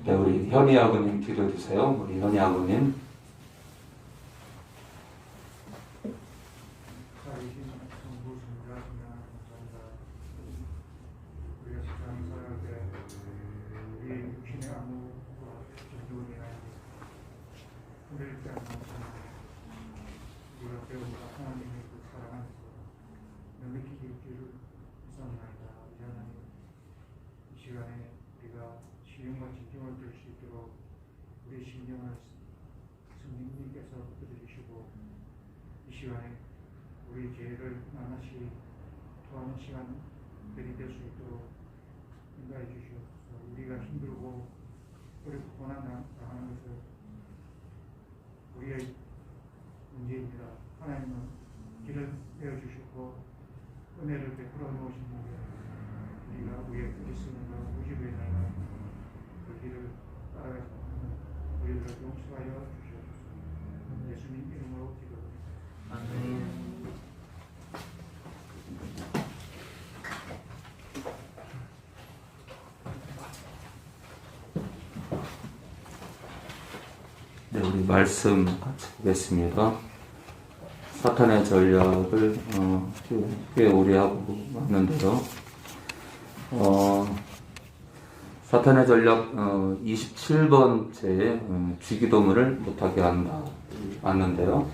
네, 우리 현희 아버님 기도해 주세요. 우리 현희 아버님. 우리 심령을 성령님께서 붙들어주시고 이 시간에 우리 죄를 낱낱이 토하는 시간들이 될 수 있도록 인도해 주시옵소서. 우리가 힘들고 어렵고 고난 당하는 것은 우리의 문제입니다. 하나님은 길을 내어주시고 은혜를 베풀어 놓으신 분에 우리가 우리의 그리스도인과 우주의 나라 그 길을 따라가서 우리를 용서하여 주시옵소서. 예수님 이름으로 기도합니다. 아멘. 네, 우리 말씀 같이 보겠습니다. 사탄의 전략을 꽤 오래 하고 왔는데요. 사탄의 전략 27번째 주기도문을 못하게 한다 왔는데요.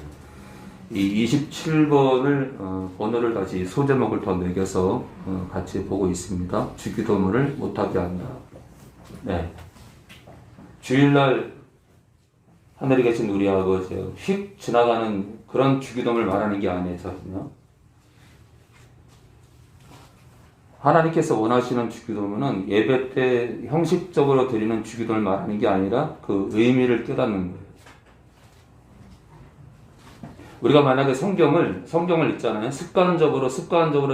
이 27번을 번호를 다시 소제목을 더 매겨서 같이 보고 있습니다. 주기도문을 못하게 한다. 네. 주일날 하늘에 계신 우리 아버지요, 휙 지나가는 그런 주기도문을 말하는 게 아니에요. 하나님께서 원하시는 주기도문은 예배 때 형식적으로 드리는 주기도문을 말하는 게 아니라 그 의미를 깨닫는 거예요. 우리가 만약에 성경을 읽잖아요. 습관적으로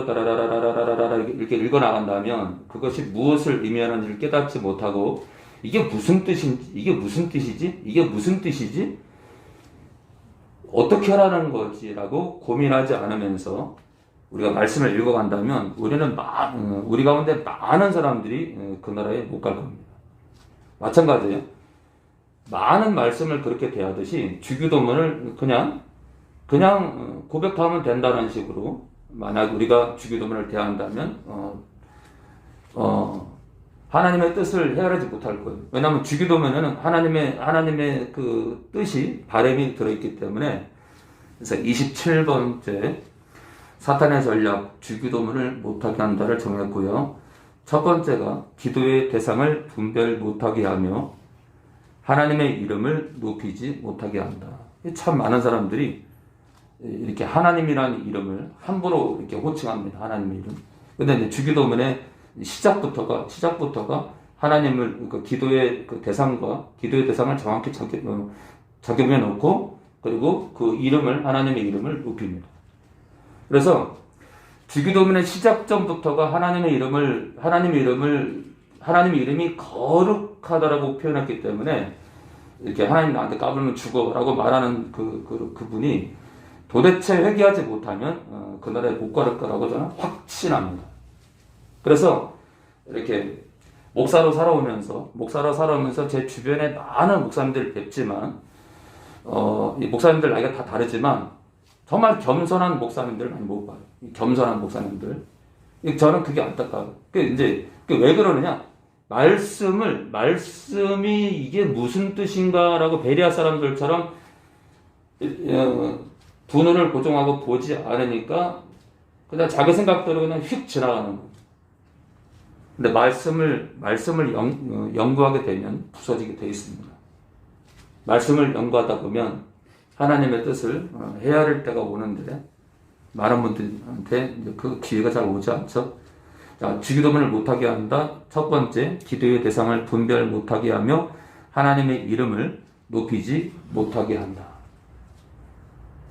따라라라라라라 이렇게 읽어 나간다면 그것이 무엇을 의미하는지를 깨닫지 못하고 이게 무슨 뜻이지? 어떻게 하라는 거지라고 고민하지 않으면서 우리가 말씀을 읽어간다면 우리 가운데 많은 사람들이 그 나라에 못 갈 겁니다. 마찬가지예요. 많은 말씀을 그렇게 대하듯이 주기도문을 그냥 고백하면 된다는 식으로 만약 우리가 주기도문을 대한다면 하나님의 뜻을 헤아리지 못할 거예요. 왜냐하면 주기도문에는 하나님의 그 뜻이 바람이 들어있기 때문에. 그래서 27번째 사탄의 전략 주기도문을 못하게 한다를 정했고요. 첫 번째가 기도의 대상을 분별 못하게 하며 하나님의 이름을 높이지 못하게 한다. 참 많은 사람들이 이렇게 하나님이라는 이름을 함부로 이렇게 호칭합니다. 하나님의 이름. 근데 이제 주기도문의 시작부터가 하나님을 그 기도의 대상을 정확히 적용해 놓고 그리고 그 이름을 하나님의 이름을 높입니다. 그래서 주기도문의 시작점부터가 하나님의 이름이 거룩하다라고 표현했기 때문에 이렇게 하나님 나한테 까불면 죽어라고 말하는 그분이 도대체 회개하지 못하면 그 나라에 못 갈 거라고 저는 확신합니다. 그래서 이렇게 목사로 살아오면서 제 주변에 많은 목사님들을 뵙지만 이 목사님들 나이가 다 다르지만 정말 겸손한 목사님들 많이 못 봐요. 겸손한 목사님들. 저는 그게 안타까워요. 왜 그러느냐? 말씀이 이게 무슨 뜻인가라고 베리아 사람들처럼 두 눈을 고정하고 보지 않으니까 그냥 자기 생각대로 그냥 휙 지나가는 거예요. 근데 말씀을 연구하게 되면 부서지게 되어 있습니다. 말씀을 연구하다 보면 하나님의 뜻을 헤아릴 때가 오는데 많은 분들한테 그 기회가 잘 오지 않죠. 자, 주기도문을 못하게 한다. 첫 번째, 기도의 대상을 분별 못하게 하며 하나님의 이름을 높이지 못하게 한다.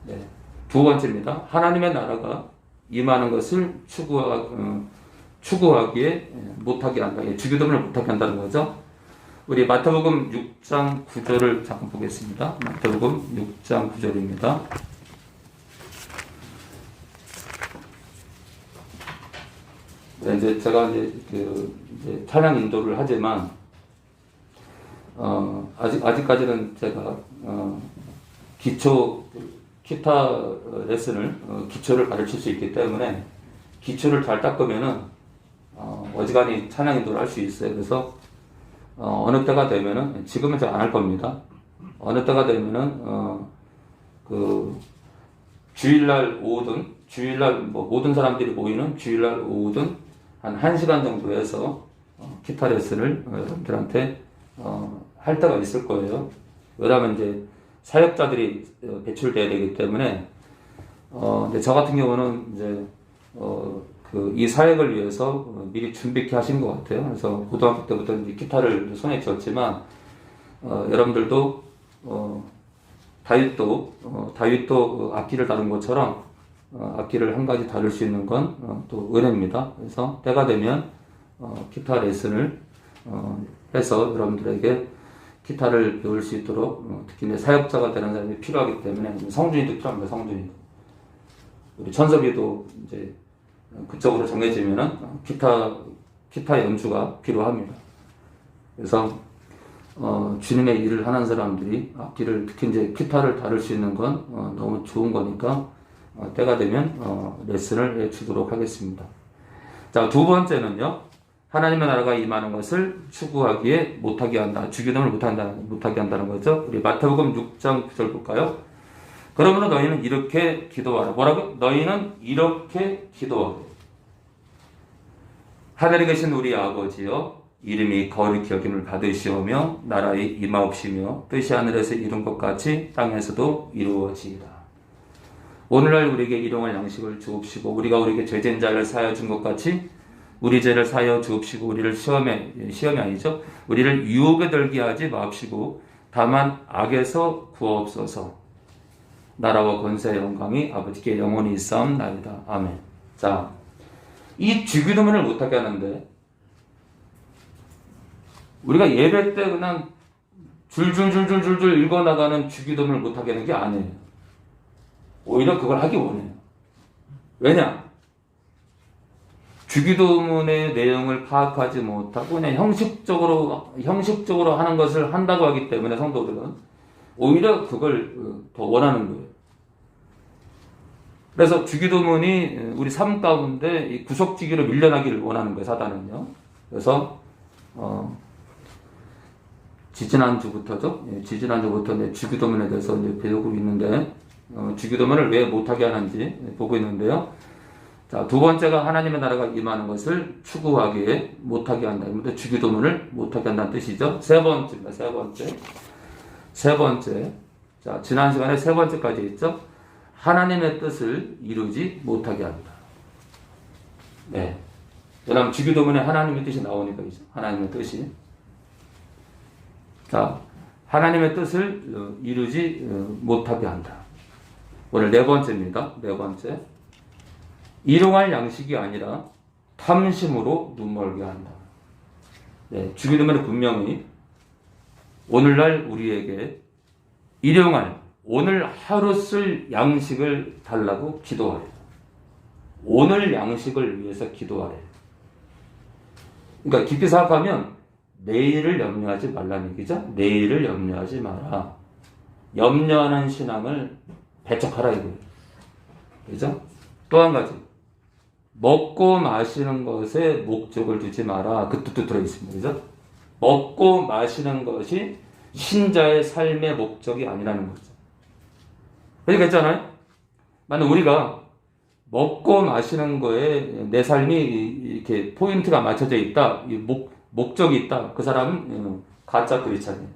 네. 두 번째입니다. 하나님의 나라가 임하는 것을 추구하기에 못하게 한다. 주기도문을 못하게 한다는 거죠. 우리 마태복음 6장 9절을 잠깐 보겠습니다. 마태복음 6장 9절입니다. 네, 제가 찬양 인도를 하지만 아직까지는 제가 기타 레슨을 기초를 가르칠 수 있기 때문에 기초를 잘 닦으면은 어지간히 찬양 인도를 할 수 있어요. 그래서 어느 때가 되면은 지금은 잘 안 할 겁니다. 어느 때가 되면은 그 주일날 오후든 주일날 뭐 모든 사람들이 모이는 주일날 오후든 한 1시간 정도 해서 기타 레슨을 여러분들한테 할 때가 있을 거예요. 왜냐하면 이제 사역자들이 배출돼야 되기 때문에 근데 저 같은 경우는 이제 이 사역을 위해서 미리 준비케 하신 것 같아요. 그래서 고등학교 때부터 이제 기타를 손에 쥐었지만 여러분들도 다윗도 악기를 다룬 것처럼 악기를 한 가지 다룰 수 있는 건 또 은혜입니다. 그래서 때가 되면 기타 레슨을 해서 여러분들에게 기타를 배울 수 있도록 특히 내 사역자가 되는 사람이 필요하기 때문에 성준이도 필요합니다. 성준이도 우리 천섭이도 이제 그쪽으로 정해지면은 기타 연주가 필요합니다. 그래서 주님의 일을 하는 사람들이 악기를 특히 이제 기타를 다룰 수 있는 건 너무 좋은 거니까 때가 되면 레슨을 해주도록 하겠습니다. 자, 두 번째는요. 하나님의 나라가 임하는 것을 추구하기에 못하게 한다. 주기도문을 못하게 한다는 거죠. 우리 마태복음 6장 9절 볼까요? 그러므로 너희는 이렇게 기도하라. 뭐라고? 너희는 이렇게 기도하라. 하늘에 계신 우리 아버지여, 이름이 거룩히 여김을 받으시오며 나라의 임하옵시며 뜻이 하늘에서 이룬 것 같이 땅에서도 이루어지이다. 오늘날 우리에게 일용할 양식을 주옵시고 우리가 우리에게 죄진 자를 사하여 준 것 같이 우리 죄를 사하여 주옵시고 우리를 시험이 아니죠. 우리를 유혹에 들게 하지 마옵시고 다만 악에서 구하옵소서. 나라와 권세의 영광이 아버지께 영원히 있사옵나이다. 아멘. 자, 이 주기도문을 못하게 하는데 우리가 예배 때 그냥 줄줄줄줄줄줄 읽어나가는 주기도문을 못하게 하는 게 아니에요. 오히려 그걸 하기 원해요. 왜냐? 주기도문의 내용을 파악하지 못하고 그냥 형식적으로 하는 것을 한다고 하기 때문에 성도들은 오히려 그걸 더 원하는 거예요. 그래서 주기도문이 우리 삶 가운데 이 구속지기로 밀려나기를 원하는 거예요, 사단은요. 그래서 지지난주부터죠. 지지난주부터 이제 주기도문에 대해서 이제 배우고 있는데 주기도문을 왜 못하게 하는지 보고 있는데요. 자, 두 번째가 하나님의 나라가 임하는 것을 추구하기에 못하게 한다. 근데 주기도문을 못하게 한다는 뜻이죠. 세 번째입니다. 세 번째. 자, 지난 시간에 세 번째까지 있죠. 하나님의 뜻을 이루지 못하게 한다. 네. 왜냐하면 주기도문에 하나님의 뜻이 나오니까이죠. 하나님의 뜻이. 자, 하나님의 뜻을 이루지 못하게 한다. 오늘 네 번째입니다. 네 번째. 일용할 양식이 아니라 탐심으로 눈멀게 한다. 네, 주기도문에 분명히 오늘날 우리에게 일용할 오늘 하루 쓸 양식을 달라고 기도하래. 오늘 양식을 위해서 기도하래. 그러니까 깊이 생각하면 내일을 염려하지 말라는 얘기죠. 내일을 염려하지 마라. 염려하는 신앙을 배척하라 이거예요. 그죠? 또 한 가지. 먹고 마시는 것에 목적을 두지 마라. 그 뜻도 들어있습니다. 그죠? 먹고 마시는 것이 신자의 삶의 목적이 아니라는 거죠. 그러니까 있잖아요. 만약 우리가 먹고 마시는 거에 내 삶이 이렇게 포인트가 맞춰져 있다. 목적이 있다. 그 사람은 가짜 크리스찬이에요.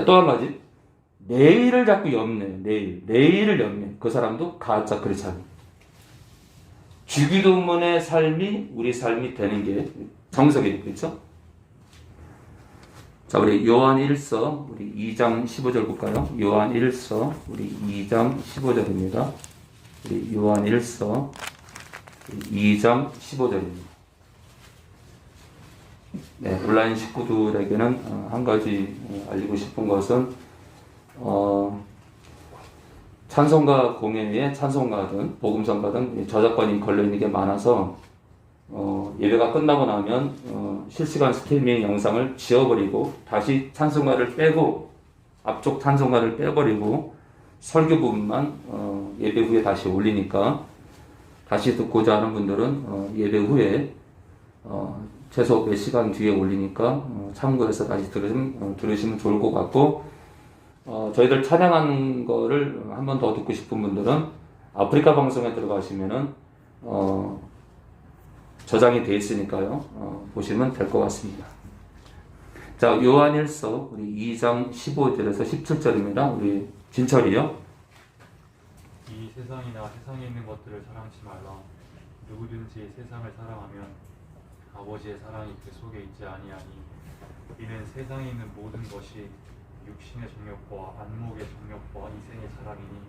또 한 가지. 내일을 자꾸 염려해요. 내일을 염려해요. 그 사람도 가짜 크리스찬이에요. 주기도문의 삶이 우리 삶이 되는 게 정석이니까, 그렇죠? 자, 우리 요한 1서 우리 2장 15절 볼까요? 요한 1서 우리 2장 15절입니다. 우리 요한 1서 2장 15절입니다. 네, 온라인 식구들에게는 한 가지 알리고 싶은 것은 찬송가 공예에 찬송가든 복음성가든 저작권이 걸려있는 게 많아서 예배가 끝나고 나면 실시간 스트리밍 영상을 지워버리고 다시 찬송가를 빼고 앞쪽 찬송가를 빼버리고 설교 부분만 예배 후에 다시 올리니까 다시 듣고자 하는 분들은 예배 후에 최소 몇 시간 뒤에 올리니까 참고해서 다시 들으시면 좋을 것 같고, 저희들 찬양하는 거를 한 번 더 듣고 싶은 분들은 아프리카 방송에 들어가시면은 저장이 되어 있으니까요. 보시면 될 것 같습니다. 자, 요한일서 우리 2장 15절에서 17절입니다. 우리 진철이요. 이 세상이나 세상에 있는 것들을 사랑치 말라. 누구든지 세상을 사랑하면 아버지의 사랑이 그 속에 있지 아니하니 이는 세상에 있는 모든 것이 육신의 정욕과 안목의 정욕과 이생의 자랑이니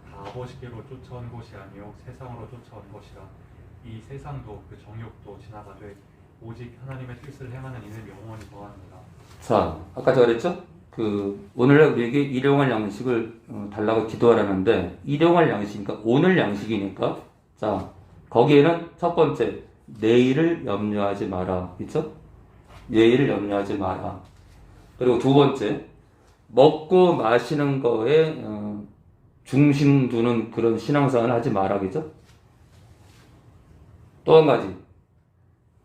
다 아버지께로 쫓아온 것이 아니요 세상으로 쫓아온 것이라. 이 세상도 그 정욕도 지나가되 오직 하나님의 뜻을 행하는 이는 영원히 거하느니라. 자, 아까 제가 그랬죠? 오늘날 우리에게 일용할 양식을 달라고 기도하라는데, 일용할 양식이니까, 오늘 양식이니까, 자, 거기에는 첫 번째, 내일을 염려하지 마라. 그쵸? 내일을 염려하지 마라. 그리고 두 번째, 먹고 마시는 거에 중심 두는 그런 신앙생활을 하지 마라. 그죠? 또 한 가지,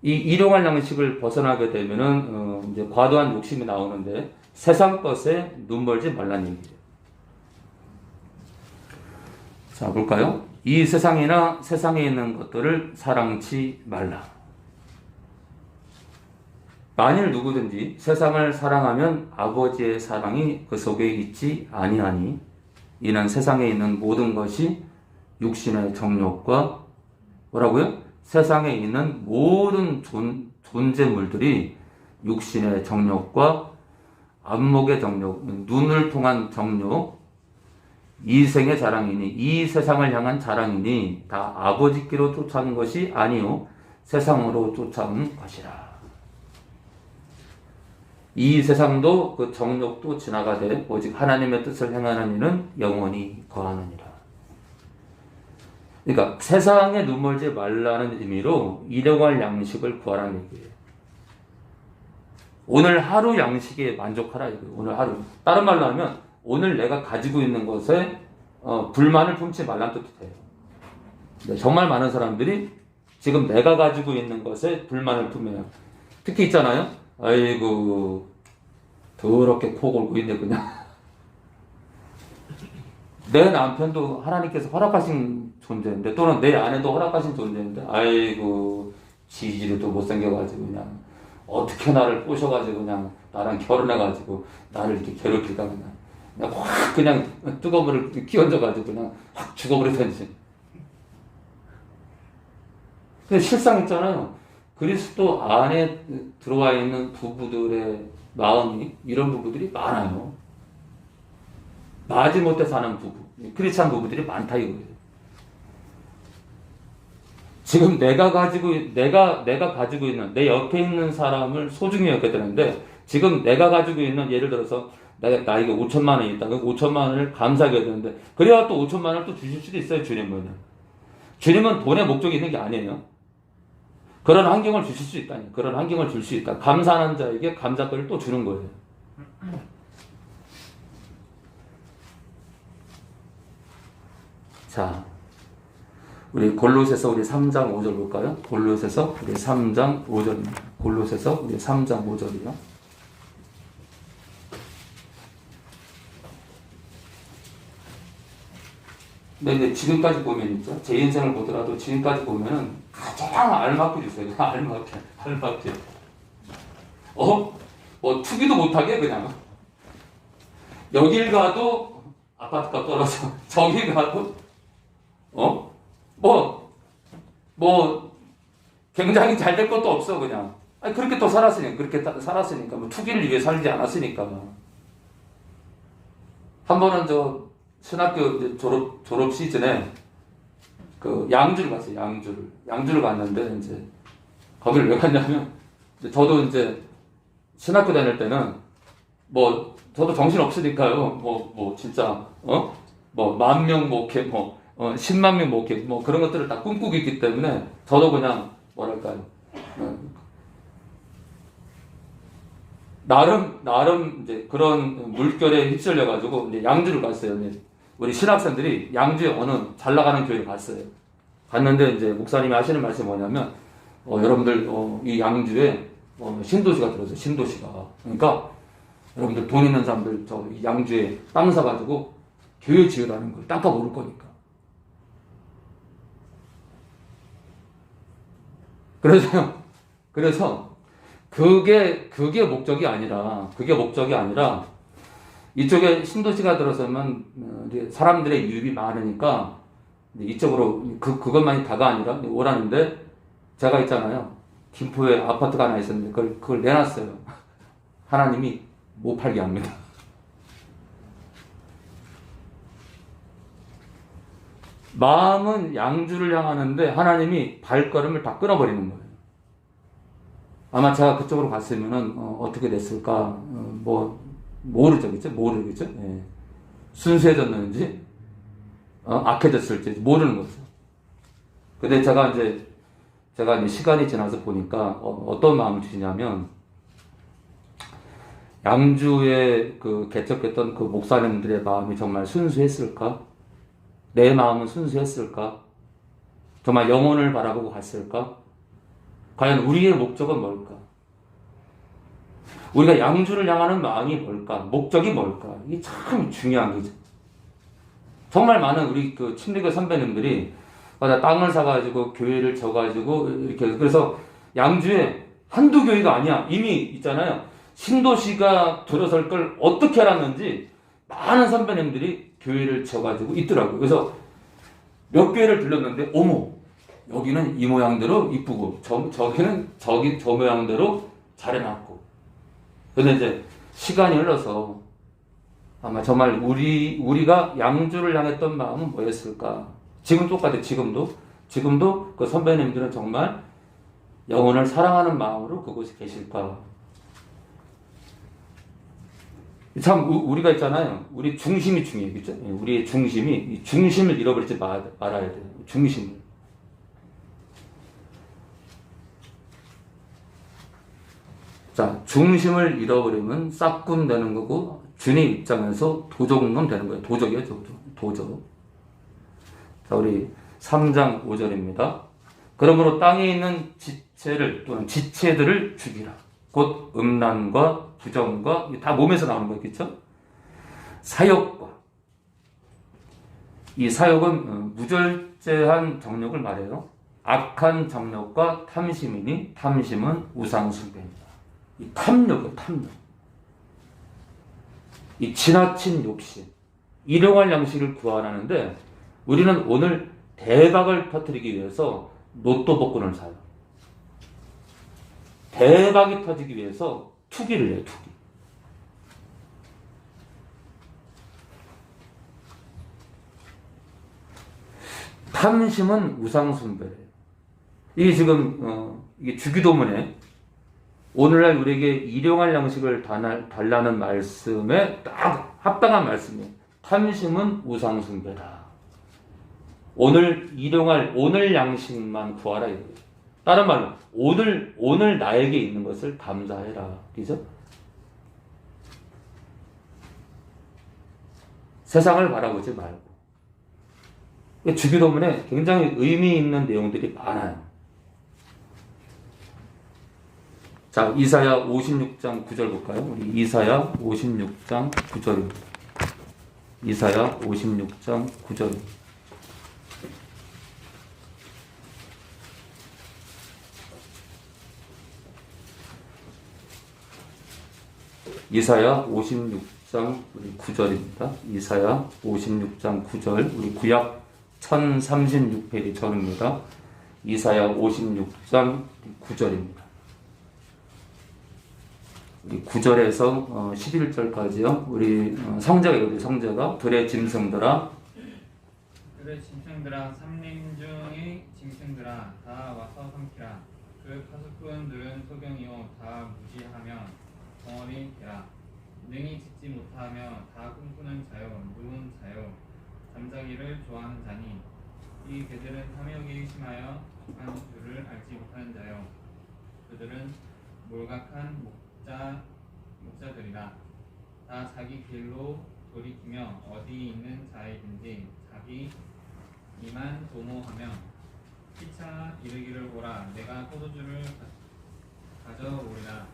이 일용할 양식을 벗어나게 되면은 이제 과도한 욕심이 나오는데 세상 것에 눈 멀지 말라는 얘기예요. 자, 볼까요? 이 세상이나 세상에 있는 것들을 사랑치 말라. 만일 누구든지 세상을 사랑하면 아버지의 사랑이 그 속에 있지 아니하니 이는 세상에 있는 모든 것이 육신의 정욕과 뭐라고요? 세상에 있는 모든 존재물들이 육신의 정욕과 안목의 정욕, 눈을 통한 정욕, 이생의 자랑이니 이 세상을 향한 자랑이니 다 아버지께로 쫓아온 것이 아니요 세상으로 쫓아온 것이라. 이 세상도 그 정욕도 지나가되 오직 하나님의 뜻을 행하는 이는 영원히 거하느니라. 그러니까 세상에 눈멀지 말라는 의미로 일용할 양식을 구하라는 얘기예요. 오늘 하루 양식에 만족하라 이거예요. 오늘 하루. 다른 말로 하면 오늘 내가 가지고 있는 것에 불만을 품지 말라는 뜻이에요. 정말 많은 사람들이 지금 내가 가지고 있는 것에 불만을 품어요. 특히 있잖아요. 아이고 더럽게 코 골고 있네 그냥. 내 남편도 하나님께서 허락하신 존재인데 또는 내 아내도 허락하신 존재인데 아이고 지지도 못생겨가지고 그냥 어떻게 나를 꼬셔가지고 그냥 나랑 결혼해가지고 나를 이렇게 괴롭힐까 그냥 확 그냥 뜨거운 물을 끼얹어가지고 그냥 확 죽어버리던지. 근데 실상 있잖아요. 그리스도 안에 들어와 있는 부부들의 마음이 이런 부부들이 많아요. 마지못해 사는 부부, 크리스찬 부부들이 많다 이거예요. 지금 내가 가지고 있는 내 옆에 있는 사람을 소중히 여겨야 되는데 지금 내가 가지고 있는 예를 들어서 나에게 5천만 원이 있다. 그 5천만 원을 감사하게 되는데 그래야 또 5천만 원을 또 주실 수도 있어요. 주님은. 주님은 돈의 목적이 있는 게 아니에요. 그런 환경을 주실 수 있다니. 그런 환경을 줄 수 있다. 감사하는 자에게 감사거리를 또 주는 거예요. 자, 우리 골로새서 우리 3장 5절 볼까요? 골로새서 우리 3장 5절입니다. 골로새서 우리 3장 5절이요. 근데 지금까지 보면 있죠. 제 인생을 보더라도 지금까지 보면은 가장 알맞게 주세요. 알맞게. 뭐 투기도 못하게 그냥 여길 가도 아파트값 떨어져. 저길 가도 굉장히 잘 될 것도 없어 그냥. 아니 그렇게 또 살았으니까 뭐 투기를 위해 살지 않았으니까. 한 번은 저 신학교 졸업 시즌에 그 양주를 갔어요. 양주를 갔는데 이제 거기를 왜 갔냐면 저도 이제 신학교 다닐 때는 뭐 저도 정신 없으니까요. 진짜 뭐 10,000명 목회 10만 명 목회 그런 것들을 다 꿈꾸고 있기 때문에 저도 그냥 뭐랄까요. 나름 이제 그런 물결에 휩쓸려 가지고 이제 양주를 갔어요. 이제 우리 신학생들이 양주에 어느 잘 나가는 교회에 갔어요. 갔는데 이제 목사님이 하시는 말씀이 뭐냐면 여러분들 이 양주에 신도시가 들어서 신도시가 그러니까 여러분들 돈 있는 사람들 저 양주에 땅 사가지고 교회 지으라는 걸 땅값 오를 거니까. 그래서 그게 목적이 아니라 이쪽에 신도시가 들어서면 이제 사람들의 유입이 많으니까 이쪽으로 그것만이 다가 아니라 오라는데 제가 있잖아요. 김포에 아파트가 하나 있었는데 그걸 내놨어요. 하나님이 못 팔게 합니다. 마음은 양주를 향하는데 하나님이 발걸음을 다 끊어버리는 거예요. 아마 제가 그쪽으로 갔으면은 어떻게 됐을까 모르죠, 그죠? 모르겠죠. 예. 순수해졌는지 악해졌을지 모르는 거죠. 근데 제가 이제 시간이 지나서 보니까 어떤 마음을 주시냐면 양주에 그 개척했던 그 목사님들의 마음이 정말 순수했을까? 내 마음은 순수했을까? 정말 영혼을 바라보고 갔을까? 과연 우리의 목적은 뭘까? 우리가 양주를 향하는 마음이 뭘까? 목적이 뭘까? 이게 참 중요한 거죠. 정말 많은 우리 그 친리교 선배님들이 땅을 사가지고 교회를 져가지고 이렇게 그래서 양주에 한두 교회가 아니야. 이미 있잖아요. 신도시가 들어설 걸 어떻게 알았는지 많은 선배님들이 교회를 져가지고 있더라고요. 그래서 몇 교회를 들렸는데 어머 여기는 이 모양대로 이쁘고 저기는 저 모양대로 잘 해놨고. 근데 이제 시간이 흘러서 아마 정말 우리가 양주를 향했던 마음은 뭐였을까? 지금 똑같아. 지금도 그 선배님들은 정말 영혼을 사랑하는 마음으로 그곳에 계실까? 참 우리가 있잖아요. 우리 중심이 중요해요. 그죠? 우리의 중심이 중심을 잃어버리지 말아야 돼요. 중심을. 자, 중심을 잃어버리면 싹군 되는 거고 주님 입장에서 도적놈 되는 거예요. 도적이에요. 도적. 자, 우리 3장 5절입니다. 그러므로 땅에 있는 지체를 또는 지체들을 죽이라. 곧 음란과 부정과 다 몸에서 나오는 거예요. 그렇죠? 사욕과 이 사욕은 무절제한 정욕을 말해요. 악한 정욕과 탐심이니 탐심은 우상숭배입니다. 이 탐욕이에요. 탐욕. 이 지나친 욕심, 일용할 양식을 구하라는데 우리는 오늘 대박을 터뜨리기 위해서 로또 복권을 사요. 대박이 터지기 위해서 투기를 해요. 투기. 탐심은 우상숭배래요. 이게 지금 이게 주기도문에 오늘날 우리에게 일용할 양식을 달라는 말씀에 딱 합당한 말씀이에요. 탐심은 우상숭배다. 오늘 양식만 구하라 이거예요. 다른 말로 오늘 나에게 있는 것을 감사해라. 그죠? 세상을 바라보지 말고. 주기도문에 굉장히 의미 있는 내용들이 많아요. 자, 이사야 56장 9절 볼까요? 우리 이사야 56장 9절입니다. 이사야 56장 9절입니다. 이사야 56장 9절입니다. 이사야 56장 9절 우리 구약 1036페이지 절입니다. 이사야 56장 9절입니다. 우리 9절에서 11절까지요. 우리 성자가 이거죠. 성자가 들의 짐승들아 삼림 중의 짐승들아 다 와서 삼키라. 그 파수꾼들은 소경이요 다 무지하며 덩어리 되라. 능히 짓지 못하며 다 꿈꾸는 자요 누운 자요 잠자기를 좋아하는 자니 이 개들은 탐욕이 심하여 한 줄을 알지 못하는 자요. 그들은 몰각한 목자 목자들이라. 다 자기 길로 돌이키며 어디 있는 자이든지 자기 이만 도모하며 피차 이르기를 오라 내가 포도주를 가져오리라.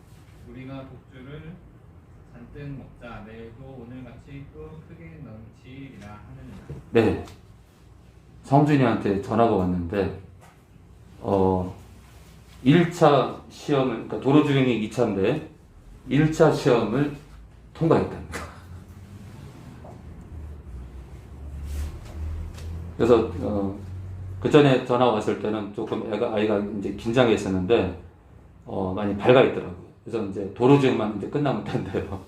우리가 독주를 잔뜩 먹자 내일도 오늘같이 또 크게 넘치리라 하느니라. 네. 성준이한테 전화가 왔는데 1차 시험을, 그러니까 도로주행이 2차인데 1차 시험을 통과했답니다. 그래서 그 전에 전화 왔을 때는 조금 아이가 이제 긴장했었는데 많이 밝아 있더라고요. 그래서 이제 도로주행만 이제 끝나면 된대요.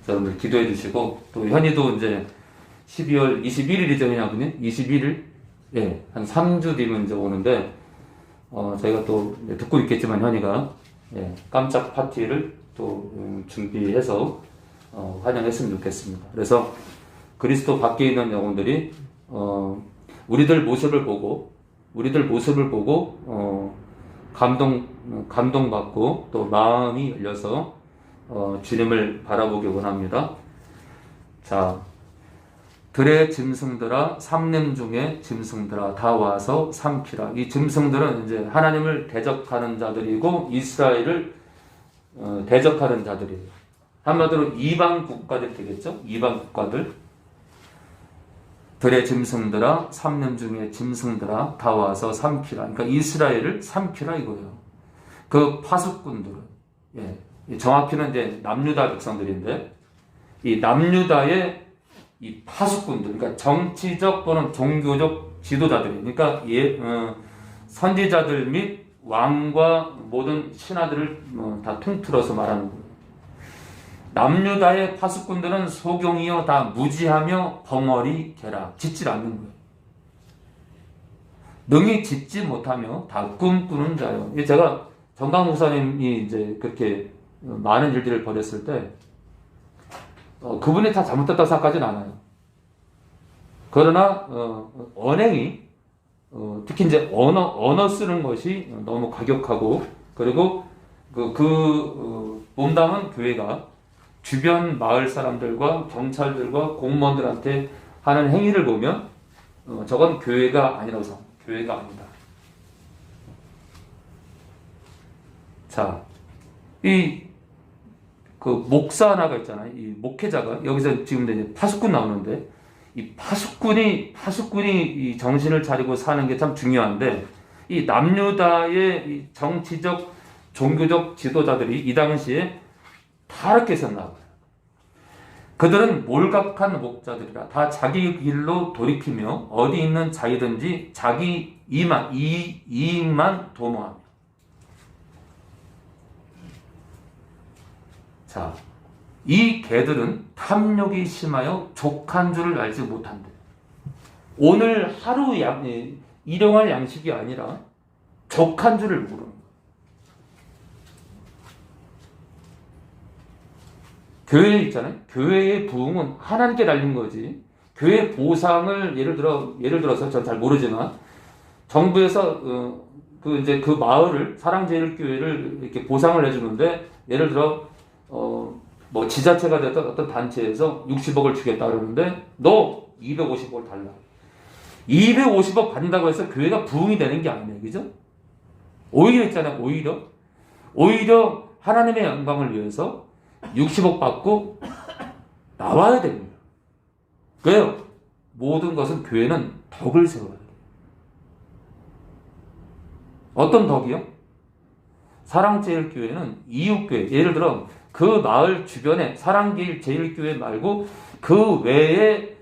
여러분들 기도해 주시고, 또 현이도 이제 12월 21일이 전이냐 보니 21일, 예, 한 3주 뒤면 이제 오는데 저희가 또 듣고 있겠지만 현이가 예, 깜짝 파티를 또 준비해서 환영했으면 좋겠습니다. 그래서 그리스도 밖에 있는 영혼들이 우리들 모습을 보고 감동받고 또 마음이 열려서 주님을 바라보기 원합니다. 자, 들의 짐승들아, 삼림 중에 짐승들아, 다 와서 삼키라. 이 짐승들은 이제 하나님을 대적하는 자들이고 이스라엘을 대적하는 자들이에요. 한마디로 이방 국가들 되겠죠? 이방 국가들. 들의 짐승들아, 삼림 중에 짐승들아, 다 와서 삼키라. 그러니까 이스라엘을 삼키라 이거예요. 그 파수꾼들은, 예, 정확히는 이제 남유다 백성들인데, 이 남유다의 이 파수꾼들, 그러니까 정치적 또는 종교적 지도자들이, 그러니까 선지자들 및 왕과 모든 신하들을 다 통틀어서 말하는 거예요. 남유다의 파수꾼들은 소경이여 다 무지하며 벙어리 개라. 짓질 않는 거예요. 능히 짓지 못하며 다 꿈꾸는 자요. 제가 정강 목사님이 이제 그렇게 많은 일들을 벌였을 때 그분이 다 잘못됐다고 생각하지는 않아요. 그러나 언행이 특히 이제 언어 쓰는 것이 너무 과격하고, 그리고 몸담은 교회가 주변 마을 사람들과 경찰들과 공무원들한테 하는 행위를 보면 저건 교회가 아니라고 생각합니다. 교회가 아니다. 자, 그 목사 하나가 있잖아요. 이 목회자가 여기서 지금 이제 파수꾼 나오는데, 이 파수꾼이 이 정신을 차리고 사는 게 참 중요한데, 이 남유다의 이 정치적 종교적 지도자들이 이 당시에 타락해 있었나 봐요. 그들은 몰각한 목자들이라. 다 자기 길로 돌이키며 어디 있는 자이든지 자기 이익만 도모하며. 자, 이 개들은 탐욕이 심하여 족한 줄을 알지 못한대. 오늘 하루 일용할 양식이 아니라 족한 줄을 모르는 거예요. 교회 있잖아요. 교회의 부흥은 하나님께 달린 거지. 교회 보상을 예를 들어서 전 잘 모르지만 정부에서 그 마을을 사랑제일교회를 이렇게 보상을 해주는데, 예를 들어 뭐 지자체가 됐던 어떤 단체에서 60억을 주겠다 그러는데 너 250억을 달라. 250억 받는다고 해서 교회가 부흥이 되는 게 아니에요. 그죠? 오히려 있잖아요. 오히려 하나님의 영광을 위해서 60억 받고 나와야 됩니다. 왜요? 모든 것은 교회는 덕을 세워야 돼요. 어떤 덕이요? 사랑제일교회는 이웃교회, 예를 들어 그 마을 주변에 사랑제일교회 말고 그 외에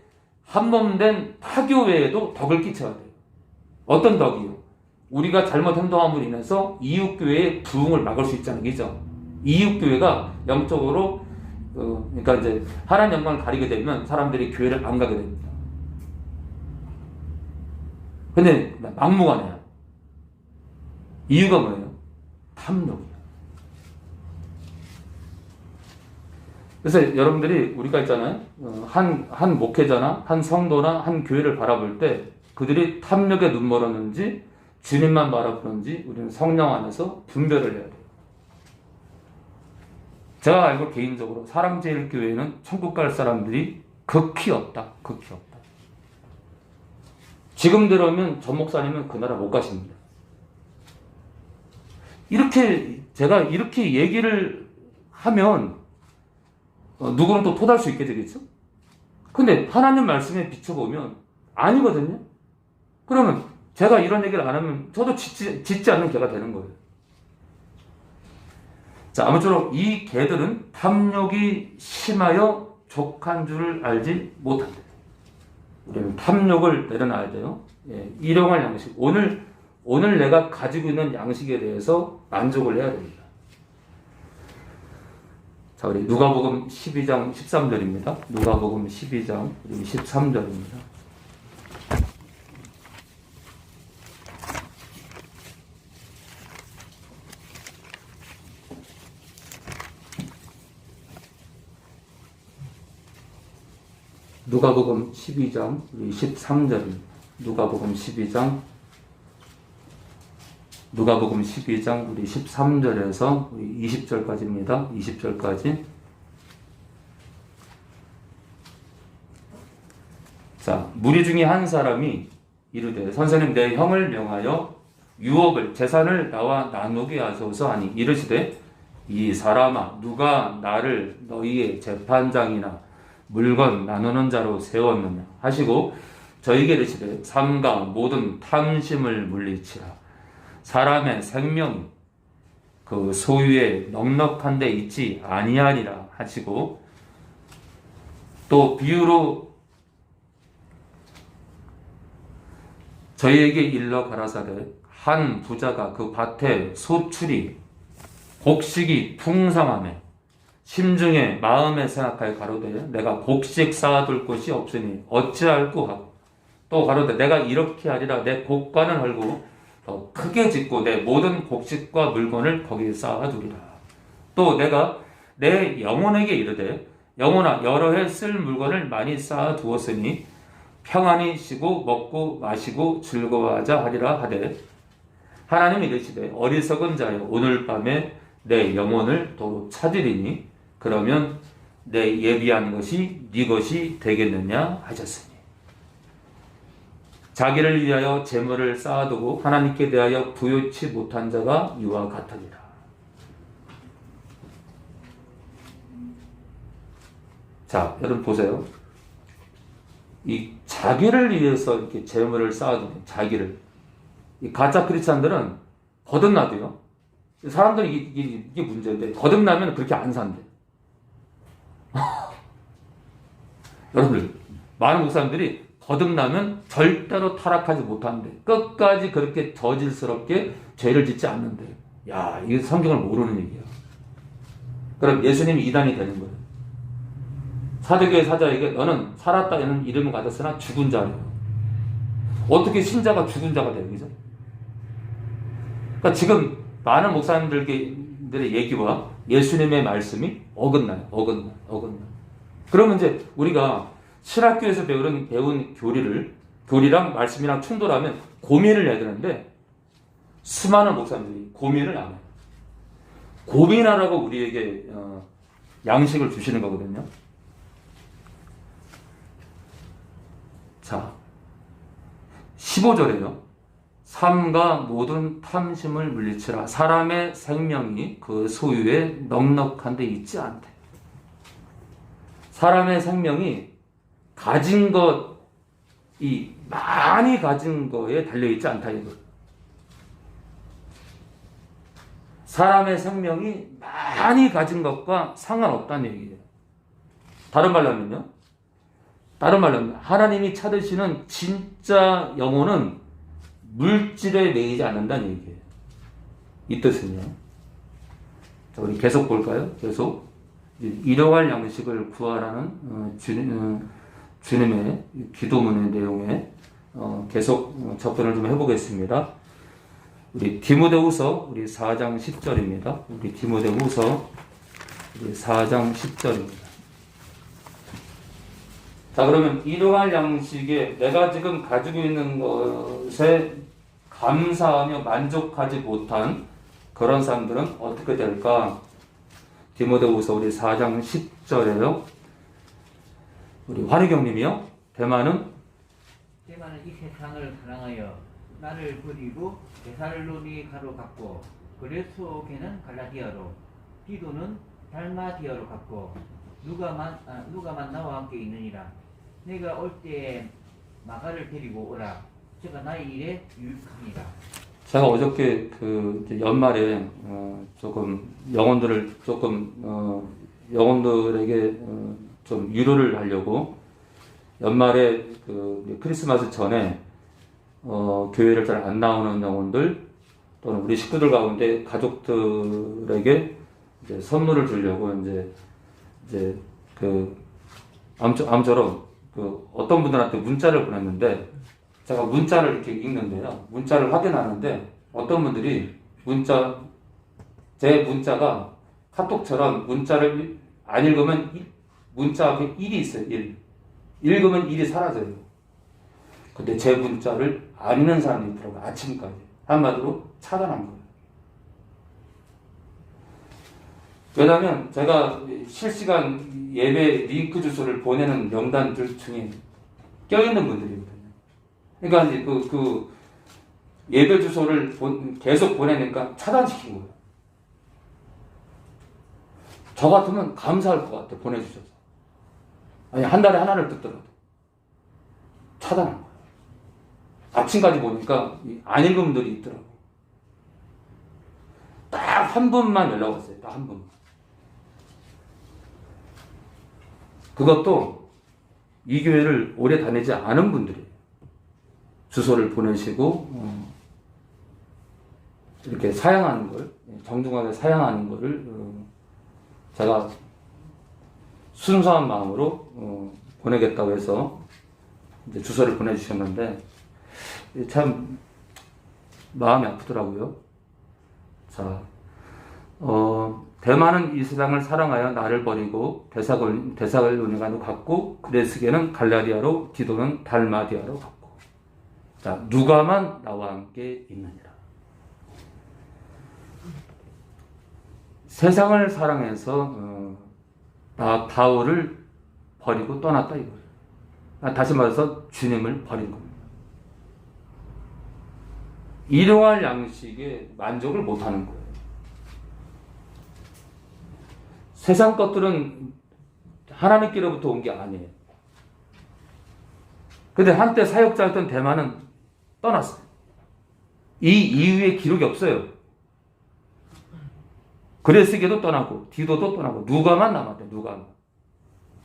한몸된 타교회에도 덕을 끼쳐야 돼요. 어떤 덕이요? 우리가 잘못 행동함으로 인해서 이웃교회의 부흥을 막을 수 있잖아요. 그죠? 이웃교회가 영적으로 그러니까 이제 하나님 영광을 가리게 되면 사람들이 교회를 안 가게 됩니다. 근데 막무가내야. 이유가 뭐예요? 탐욕이야. 그래서 여러분들이 우리가 있잖아요. 한 목회자나 한 성도나 한 교회를 바라볼 때 그들이 탐욕에 눈멀었는지 주님만 바라보는지 우리는 성령 안에서 분별을 해야 돼요. 제가 알고 개인적으로 사랑제일교회에는 천국 갈 사람들이 극히 없다. 극히 없다. 지금 들어오면 전 목사님은 그 나라 못 가십니다. 이렇게 제가 이렇게 얘기를 하면 누구는 또 토달 수 있게 되겠죠? 근데 하나님 말씀에 비춰보면 아니거든요. 그러면 제가 이런 얘기를 안 하면 저도 짓지 않는 개가 되는 거예요. 자, 아무쪼록 이 개들은 탐욕이 심하여 족한 줄을 알지 못한다. 우리는 탐욕을 내려놔야 돼요. 예, 일용할 양식. 오늘 내가 가지고 있는 양식에 대해서 만족을 해야 됩니다. 자, 우리 누가복음 12장 13절입니다. 누가복음 12장 13절입니다. 누가복음 12장 13절입니다. 누가복음 12장 우리 13절에서 우리 20절까지입니다. 20절까지. 자, 무리 중에 한 사람이 이르되 선생님 내 형을 명하여 유업을 재산을 나와 나누게 하소서 하니 이르시되 이 사람아 누가 나를 너희의 재판장이나 물건 나누는 자로 세웠느냐 하시고 저희에게 이르시되 삼가 모든 탐심을 물리치라. 사람의 생명이 그 소유에 넉넉한 데 있지 아니하니라 하시고 또 비유로 저희에게 일러 가라사대 한 부자가 그 밭에 소출이 곡식이 풍성하매 심중에 마음에 생각하여 가로되 내가 곡식 쌓아둘 곳이 없으니 어찌할꼬 하고 또 가로되 내가 이렇게 하리라 내 곡관을 헐고 더 크게 짓고 내 모든 곡식과 물건을 거기에 쌓아두리라. 또 내가 내 영혼에게 이르되 영혼아 여러 해 쓸 물건을 많이 쌓아두었으니 평안히 쉬고 먹고 마시고 즐거워하자 하리라 하되 하나님이 이르시되 어리석은 자여 오늘 밤에 내 영혼을 도로 찾으리니 그러면 내 예비한 것이 네 것이 되겠느냐 하셨으니 자기를 위하여 재물을 쌓아두고 하나님께 대하여 부요치 못한 자가 이와 같으니라. 자, 여러분 보세요. 이 자기를 위해서 이렇게 재물을 쌓아두는 자기를 이 가짜 크리스찬들은 거듭나도요. 사람들이 이게 문제인데 거듭나면 그렇게 안 산대. 여러분들 많은 목사님들이 거듭나면 절대로 타락하지 못한대. 끝까지 그렇게 저질스럽게 죄를 짓지 않는데. 야, 이게 성경을 모르는 얘기야. 그럼 예수님이 이단이 되는 거예요. 사도교회 사자에게 너는 살았다는 이름을 가졌으나 죽은 자래요. 어떻게 신자가 죽은 자가 돼요, 그죠? 그러니까 지금 많은 목사님들의 얘기와 예수님의 말씀이 어긋나요. 그러면 이제 우리가 신학교에서 배운 교리랑 말씀이랑 충돌하면 고민을 해야 되는데 수많은 목사님들이 고민을 안 해요. 고민하라고 우리에게 양식을 주시는 거거든요. 자, 15절에요. 삼가 모든 탐심을 물리치라. 사람의 생명이 그 소유에 넉넉한 데 있지 않대. 사람의 생명이 가진 것이 많이 가진 거에 달려있지 않다 이거. 사람의 생명이 많이 가진 것과 상관없다는 얘기예요. 다른 말로 하면 하나님이 찾으시는 진짜 영혼은 물질에 매이지 않는다는 얘기예요. 이 뜻은요. 자, 우리 계속 볼까요? 계속 일용할 양식을 구하라는 주님의 기도문의 내용에 계속 접근을 좀 해보겠습니다. 우리 디모데후서 우리 4장 10절입니다. 우리 디모데후서 우리 4장 10절입니다. 자, 그러면 일용할 양식에 내가 지금 가지고 있는 것에 감사하며 만족하지 못한 그런 사람들은 어떻게 될까? 디모데후서 우리 4장 10절에요. 우리 환희경님이요. 대만은 대만은 이 세상을 사랑하여 나를 버리고 데살로니가로 갔고 그레소게는 갈라디아로 디도는 달마디아로 갔고 누가만 나와 함께 있느니라. 내가 올 때에 마가를 데리고 오라. 제가 나의 일에 유익합니다. 제가 어저께 이제 연말에 조금 영혼들에게 좀 위로를 하려고 연말에 크리스마스 전에 교회를 잘 안 나오는 영혼들 또는 우리 식구들 가운데 가족들에게 이제 선물을 주려고 이제 아무쪼록 어떤 분들한테 문자를 보냈는데 제가 문자를 이렇게 읽는데요. 문자를 확인하는데 어떤 분들이 제 문자가 카톡처럼 문자를 안 읽으면 문자 앞에 1이 있어요. 1. 읽으면 1이 사라져요. 근데 제 문자를 안 읽는 사람이 있더라고요. 아침까지. 한마디로 차단한 거예요. 왜냐하면 제가 실시간 예배 링크 주소를 보내는 명단들 중에 껴있는 분들이거든요. 그러니까 이제 그 예배 주소를 계속 보내니까 차단시킨 거예요. 저 같으면 감사할 것 같아요. 보내주셔서. 아니, 한 달에 하나를 듣더라도. 차단한 거예요. 아침까지 보니까 안 읽은 분들이 있더라고요. 딱 한 분만 연락 왔어요. 딱 한 분만. 그것도 이 교회를 오래 다니지 않은 분들이에요. 주소를 보내시고 이렇게 사양하는 걸, 정중하게 사양하는 거를 제가 순수한 마음으로 보내겠다고 해서 이제 주소를 보내주셨는데 참 마음이 아프더라고요. 자, 대만은 이 세상을 사랑하여 나를 버리고 데살로니가로 갔고 그레스게는 갈라디아로 디도는 달마디아로 갔고. 자, 누가만 나와 함께 있느니라. 세상을 사랑해서 바울을 버리고 떠났다 이거예요. 다시 말해서 주님을 버린 겁니다. 일용할 양식에 만족을 못하는 거예요. 세상 것들은 하나님께로부터 온 게 아니에요. 근데 한때 사역자였던 대만은 떠났어요. 이 이후에 기록이 없어요. 그레스게도 떠나고 디도도 떠나고 누가만 남았대요. 누가만.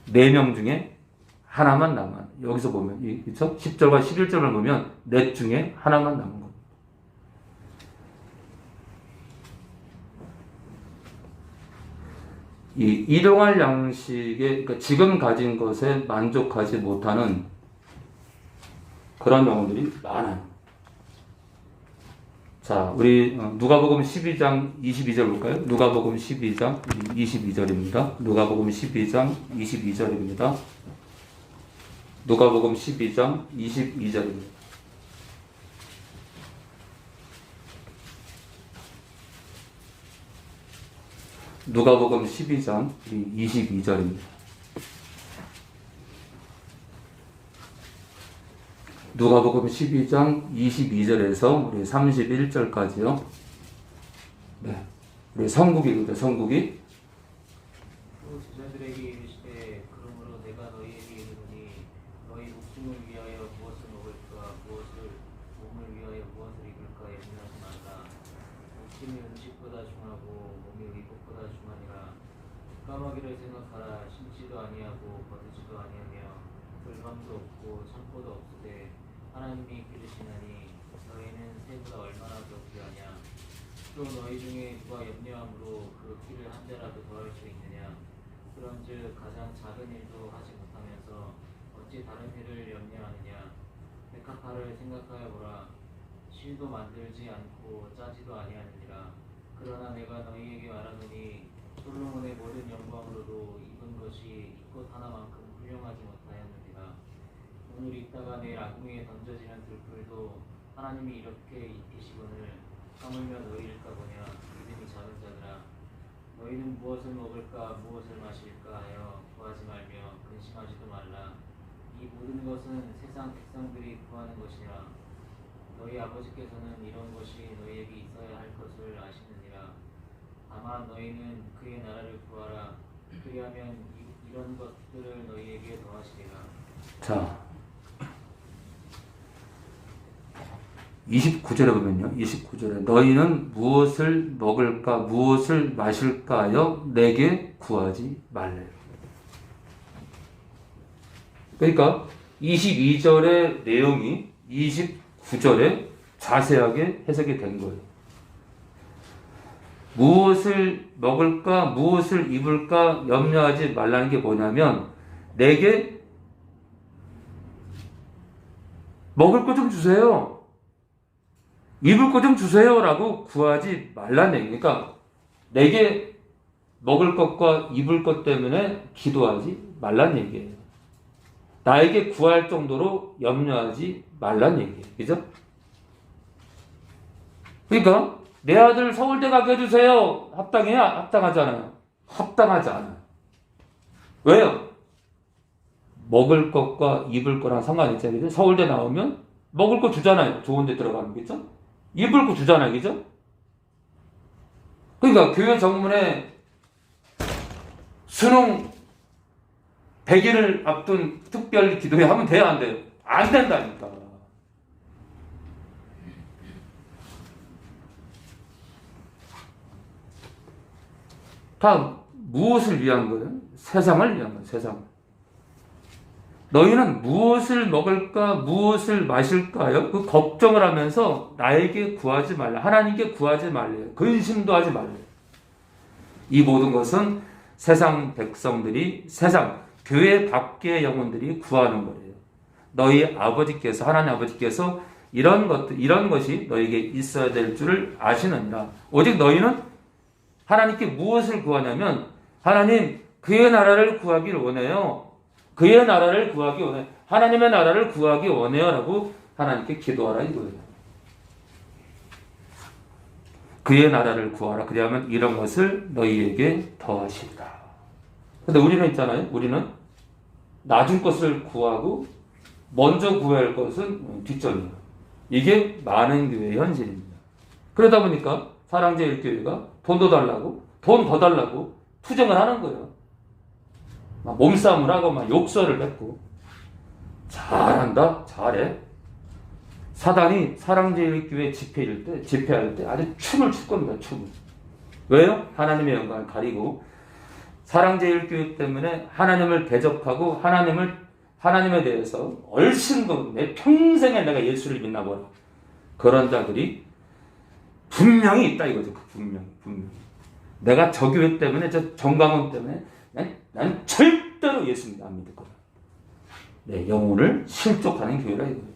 4명 중에 하나만 남아. 여기서 보면 그렇죠? 10절과 11절을 보면 넷 중에 하나만 남은 겁니다. 이 일용할 양식에 그러니까 지금 가진 것에 만족하지 못하는 그런 영혼들이 많아요. 자, 우리 누가복음 12장 22절 볼까요? 누가복음 12장 22절입니다. 누가복음 12장 22절입니다. 누가복음 12장 22절입니다. 누가복음 12장 22절입니다. 누가복음 12장 22절에서 우리 31절까지요. 네, 우리 성국입니다. 성국이 또 제자들에게 이르시되 그러므로 내가 너희에게 이르노니 너희 목숨을 위하여 무엇을 먹을까 몸을 위하여 무엇을 입을까 염려하지 말라. 목숨이 음식보다 중하고 몸이 의복보다 중하니라. 까마귀를 생각하라. 심지도 아니하고 거두지도 아니하며 들감도 없고 창고도 없으되 하나님이 기르시나니 너희는 새보다 얼마나 더 귀하냐. 또 너희 중에 누가 염려함으로 그 키를 한 대라도 더할 수 있느냐. 그런즉 가장 작은 일도 하지 못하면서 어찌 다른 일을 염려하느냐. 백합화를 생각하여 보라. 실도 만들지 않고 짜지도 아니하느니라. 그러나 내가 너희에게 말하노니 솔로몬의 모든 영광으로도 입은 것이 이 꽃 하나만큼 훌륭하지 못하였느니라. 오늘 있다가 내일 아궁이에 던져지는 들풀도 하나님이 이렇게 입히시거늘 하물며 너희일까 보냐. 믿음이 작은 자들아. 너희는 무엇을 먹을까 무엇을 마실까 하여 구하지 말며 근심하지도 말라. 이 모든 것은 세상 백성들이 구하는 것이라. 너희 아버지께서는 이런 것이 너희에게 있어야 할 것을 아시느니라. 다만 너희는 그의 나라를 구하라. 그리하면 이런 것들을 너희에게 더하시리라. 자, 29절에 보면요. 29절에 너희는 무엇을 먹을까 무엇을 마실까 하여 내게 구하지 말래요. 그러니까 22절의 내용이 29절에 자세하게 해석이 된 거예요. 무엇을 먹을까 무엇을 입을까 염려하지 말라는 게 뭐냐면 내게 먹을 거 좀 주세요. 입을 거 좀 주세요 라고 구하지 말라는 얘기. 그러니까 내게 먹을 것과 입을 것 때문에 기도하지 말라는 얘기예요. 나에게 구할 정도로 염려하지 말라는 얘기예요. 그죠? 그러니까 내 아들 서울대 가게 해주세요. 합당해야? 합당하잖아요. 합당하지 않아요. 왜요? 먹을 것과 입을 거랑 상관이 있잖아요. 서울대 나오면 먹을 거 주잖아요. 좋은 데 들어가면. 그죠? 입을 거 주잖아요. 그죠? 그러니까 교회 정문에 수능 100일을 앞둔 특별 기도회 하면 돼요? 안 돼요? 안 된다니까. 다 무엇을 위한 거예요? 세상을 위한 거예요. 세상을. 너희는 무엇을 먹을까 무엇을 마실까요? 그 걱정을 하면서 나에게 구하지 말라. 하나님께 구하지 말래요. 근심도 하지 말래요. 이 모든 것은 세상 백성들이 세상 교회 밖의 영혼들이 구하는 거예요. 너희 아버지께서 하나님 아버지께서 이런 것이 너에게 있어야 될 줄을 아시느니라. 오직 너희는 하나님께 무엇을 구하냐면 하나님 그의 나라를 구하길 원해요. 그의 나라를 구하기 원해요. 하나님의 나라를 구하기 원해요 라고 하나님께 기도하라 이거예요. 그의 나라를 구하라. 그리하면 이런 것을 너희에게 더하시리라. 근데 우리는 있잖아요. 우리는 낮은 것을 구하고 먼저 구해야 할 것은 뒷전이에요. 이게 많은 교회의 현실입니다. 그러다 보니까 사랑제일교회가 돈도 달라고 돈 더 달라고 투정을 하는 거예요. 막 몸싸움을 하고 막 욕설을 뱉고 잘한다 잘해. 사단이 사랑제일교회 집회할 때 아주 춤을 출 겁니다. 춤을. 왜요? 하나님의 영광을 가리고 사랑제일교회 때문에 하나님을 대적하고 하나님에 대해서 얼씬도 내 평생에 내가 예수를 믿나 보라. 그런 자들이 분명히 있다 이거죠. 분명히. 내가 저 교회 때문에 저 정광훈 때문에 난 절대로 예수 안 믿을 거야. 내 영혼을 실족하는 교회라 이거예요.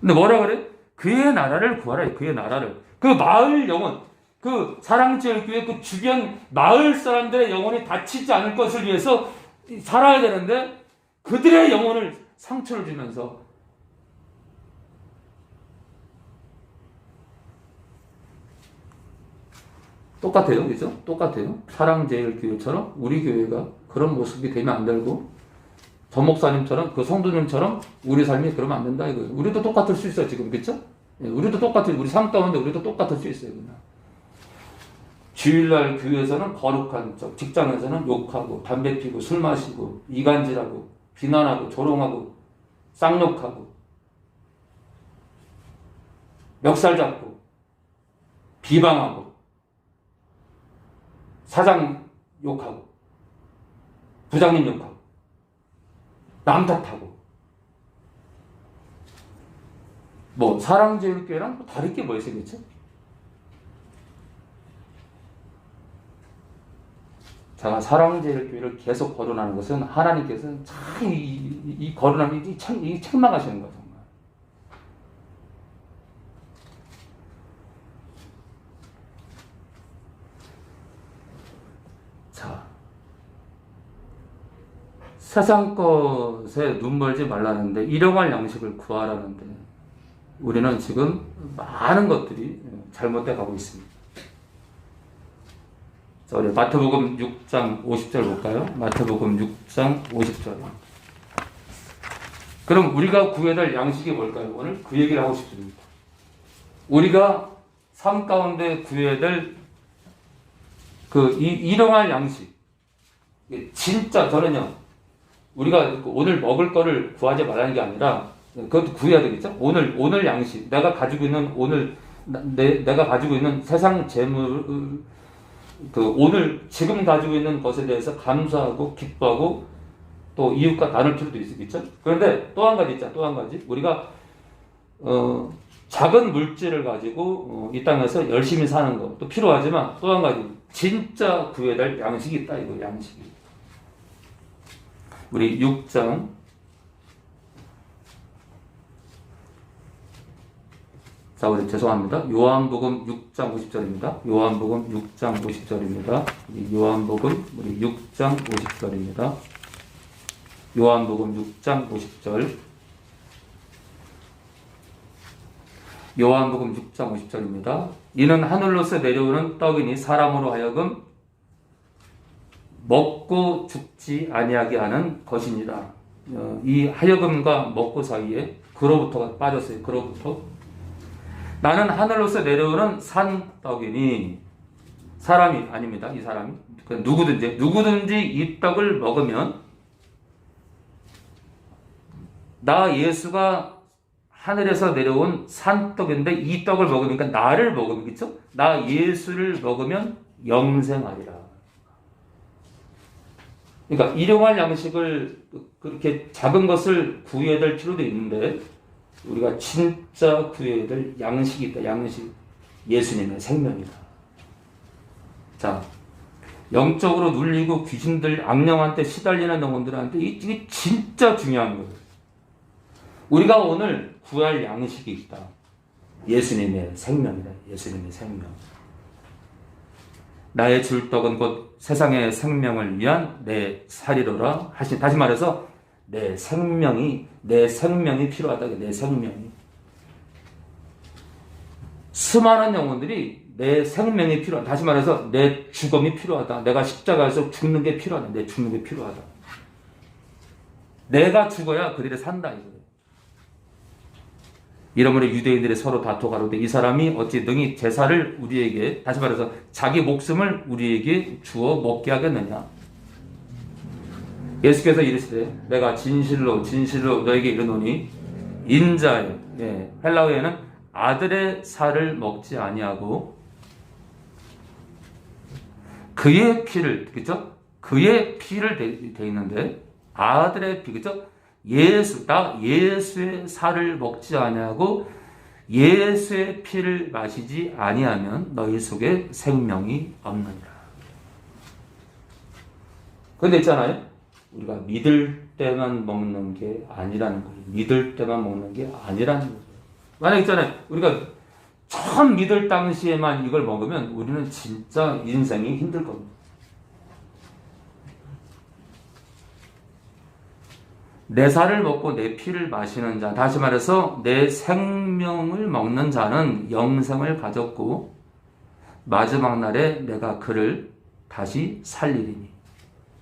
근데 뭐라 그래? 그의 나라를 구하라. 그의 나라를. 그 마을 영혼, 그 사랑제일교회 그 주변 마을 사람들의 영혼이 다치지 않을 것을 위해서 살아야 되는데 그들의 영혼을 상처를 주면서 똑같아요. 그죠? 똑같아요. 사랑제일교회처럼 우리 교회가 그런 모습이 되면 안 되고 저 목사님처럼 그 성도님처럼 우리 삶이 그러면 안 된다 이거예요. 우리도 똑같을 수 있어요. 지금 그렇죠? 우리도 똑같아요. 우리 삶 가운데 우리도 똑같을 수 있어요. 그냥. 주일날 교회에서는 거룩한 척, 직장에서는 욕하고 담배 피고 술 마시고 이간질하고 비난하고 조롱하고 쌍욕하고 멱살 잡고 비방하고 사장 욕하고 부장님 욕하고 남 탓하고 뭐 사랑제일교회랑 다를 게 뭐 있어요? 그렇죠? 제가 사랑제일교회를 계속 거론하는 것은 하나님께서 참 이 거론함이 참 책망하시는 거죠. 정말. 자, 세상 것에 눈 멀지 말라는데 일용할 양식을 구하라는데 우리는 지금 많은 것들이 잘못돼 가고 있습니다. 자, 우리 마태복음 6장 50절 볼까요? 마태복음 6장 50절. 그럼 우리가 구해야 될 양식이 뭘까요? 오늘 그 얘기를 하고 싶습니다. 우리가 삶 가운데 구해야 될 일용할 양식. 진짜 저는요, 우리가 오늘 먹을 거를 구하지 말라는 게 아니라, 그것도 구해야 되겠죠? 오늘 양식. 내가 가지고 있는 내가 가지고 있는 세상 재물, 오늘 지금 가지고 있는 것에 대해서 감사하고 기뻐하고 또 이웃과 나눌 필요도 있겠죠? 그런데 또 한 가지 있잖아, 또 한 가지. 우리가, 작은 물질을 가지고 이 땅에서 열심히 사는 것도 필요하지만 또 한 가지 진짜 구해야 될 양식이 있다, 이거 양식이. 우리 6장 자, 우리 죄송합니다. 요한복음 6장 50절입니다. 요한복음 6장 50절입니다. 요한복음 우리 6장 50절입니다. 요한복음 6장 50절. 요한복음 6장 50절입니다. 이는 하늘로서 내려오는 떡이니 사람으로 하여금 먹고 죽지 아니하게 하는 것이니라. 이 하여금과 먹고 사이에 그로부터가 빠졌어요. 그로부터. 나는 하늘로서 내려오는 산떡이니 사람이 아닙니다. 이 사람이 누구든지 이 떡을 먹으면 나 예수가 하늘에서 내려온 산떡인데 이 떡을 먹으니까 나를 먹으면, 그렇죠? 나 예수를 먹으면 영생하리라. 그러니까 일용할 양식을 그렇게 작은 것을 구해야 될 필요도 있는데 우리가 진짜 구해야 될 양식이 있다. 양식. 예수님의 생명이다. 자, 영적으로 눌리고 귀신들 악령한테 시달리는 영혼들한테 이게 진짜 중요한 거예요. 우리가 오늘 구할 양식이 있다. 예수님의 생명이다. 예수님의 생명. 나의 줄 떡은 곧 세상의 생명을 위한 내 살이로라 하신. 다시 말해서 내 생명이 필요하다. 내 생명이. 수많은 영혼들이 내 생명이 필요하다. 다시 말해서 내 죽음이 필요하다. 내가 십자가에서 죽는 게 필요하다. 내 죽는 게 필요하다. 내가 죽어야 그들이 산다. 이거예요. 이러므로 유대인들이 서로 다투어 가로되 이 사람이 어찌 능히 제사를 우리에게, 다시 말해서 자기 목숨을 우리에게 주어 먹게 하겠느냐. 예수께서 이르시되 내가 진실로 너에게 이르노니 인자의, 헬라어에는 아들의 살을 먹지 아니하고 그의 피를, 그죠? 그의 피를 돼 있는데 아들의 피, 그죠? 예수의 살을 먹지 아니하고 예수의 피를 마시지 아니하면 너희 속에 생명이 없느니라. 그런데 있잖아요. 우리가 믿을 때만 먹는 게 아니라는 거예요. 믿을 때만 먹는 게 아니라는 거예요. 만약 있잖아요. 우리가 처음 믿을 당시에만 이걸 먹으면 우리는 진짜 인생이 힘들 겁니다. 내 살을 먹고 내 피를 마시는 자, 다시 말해서 내 생명을 먹는 자는 영생을 가졌고 마지막 날에 내가 그를 다시 살리리니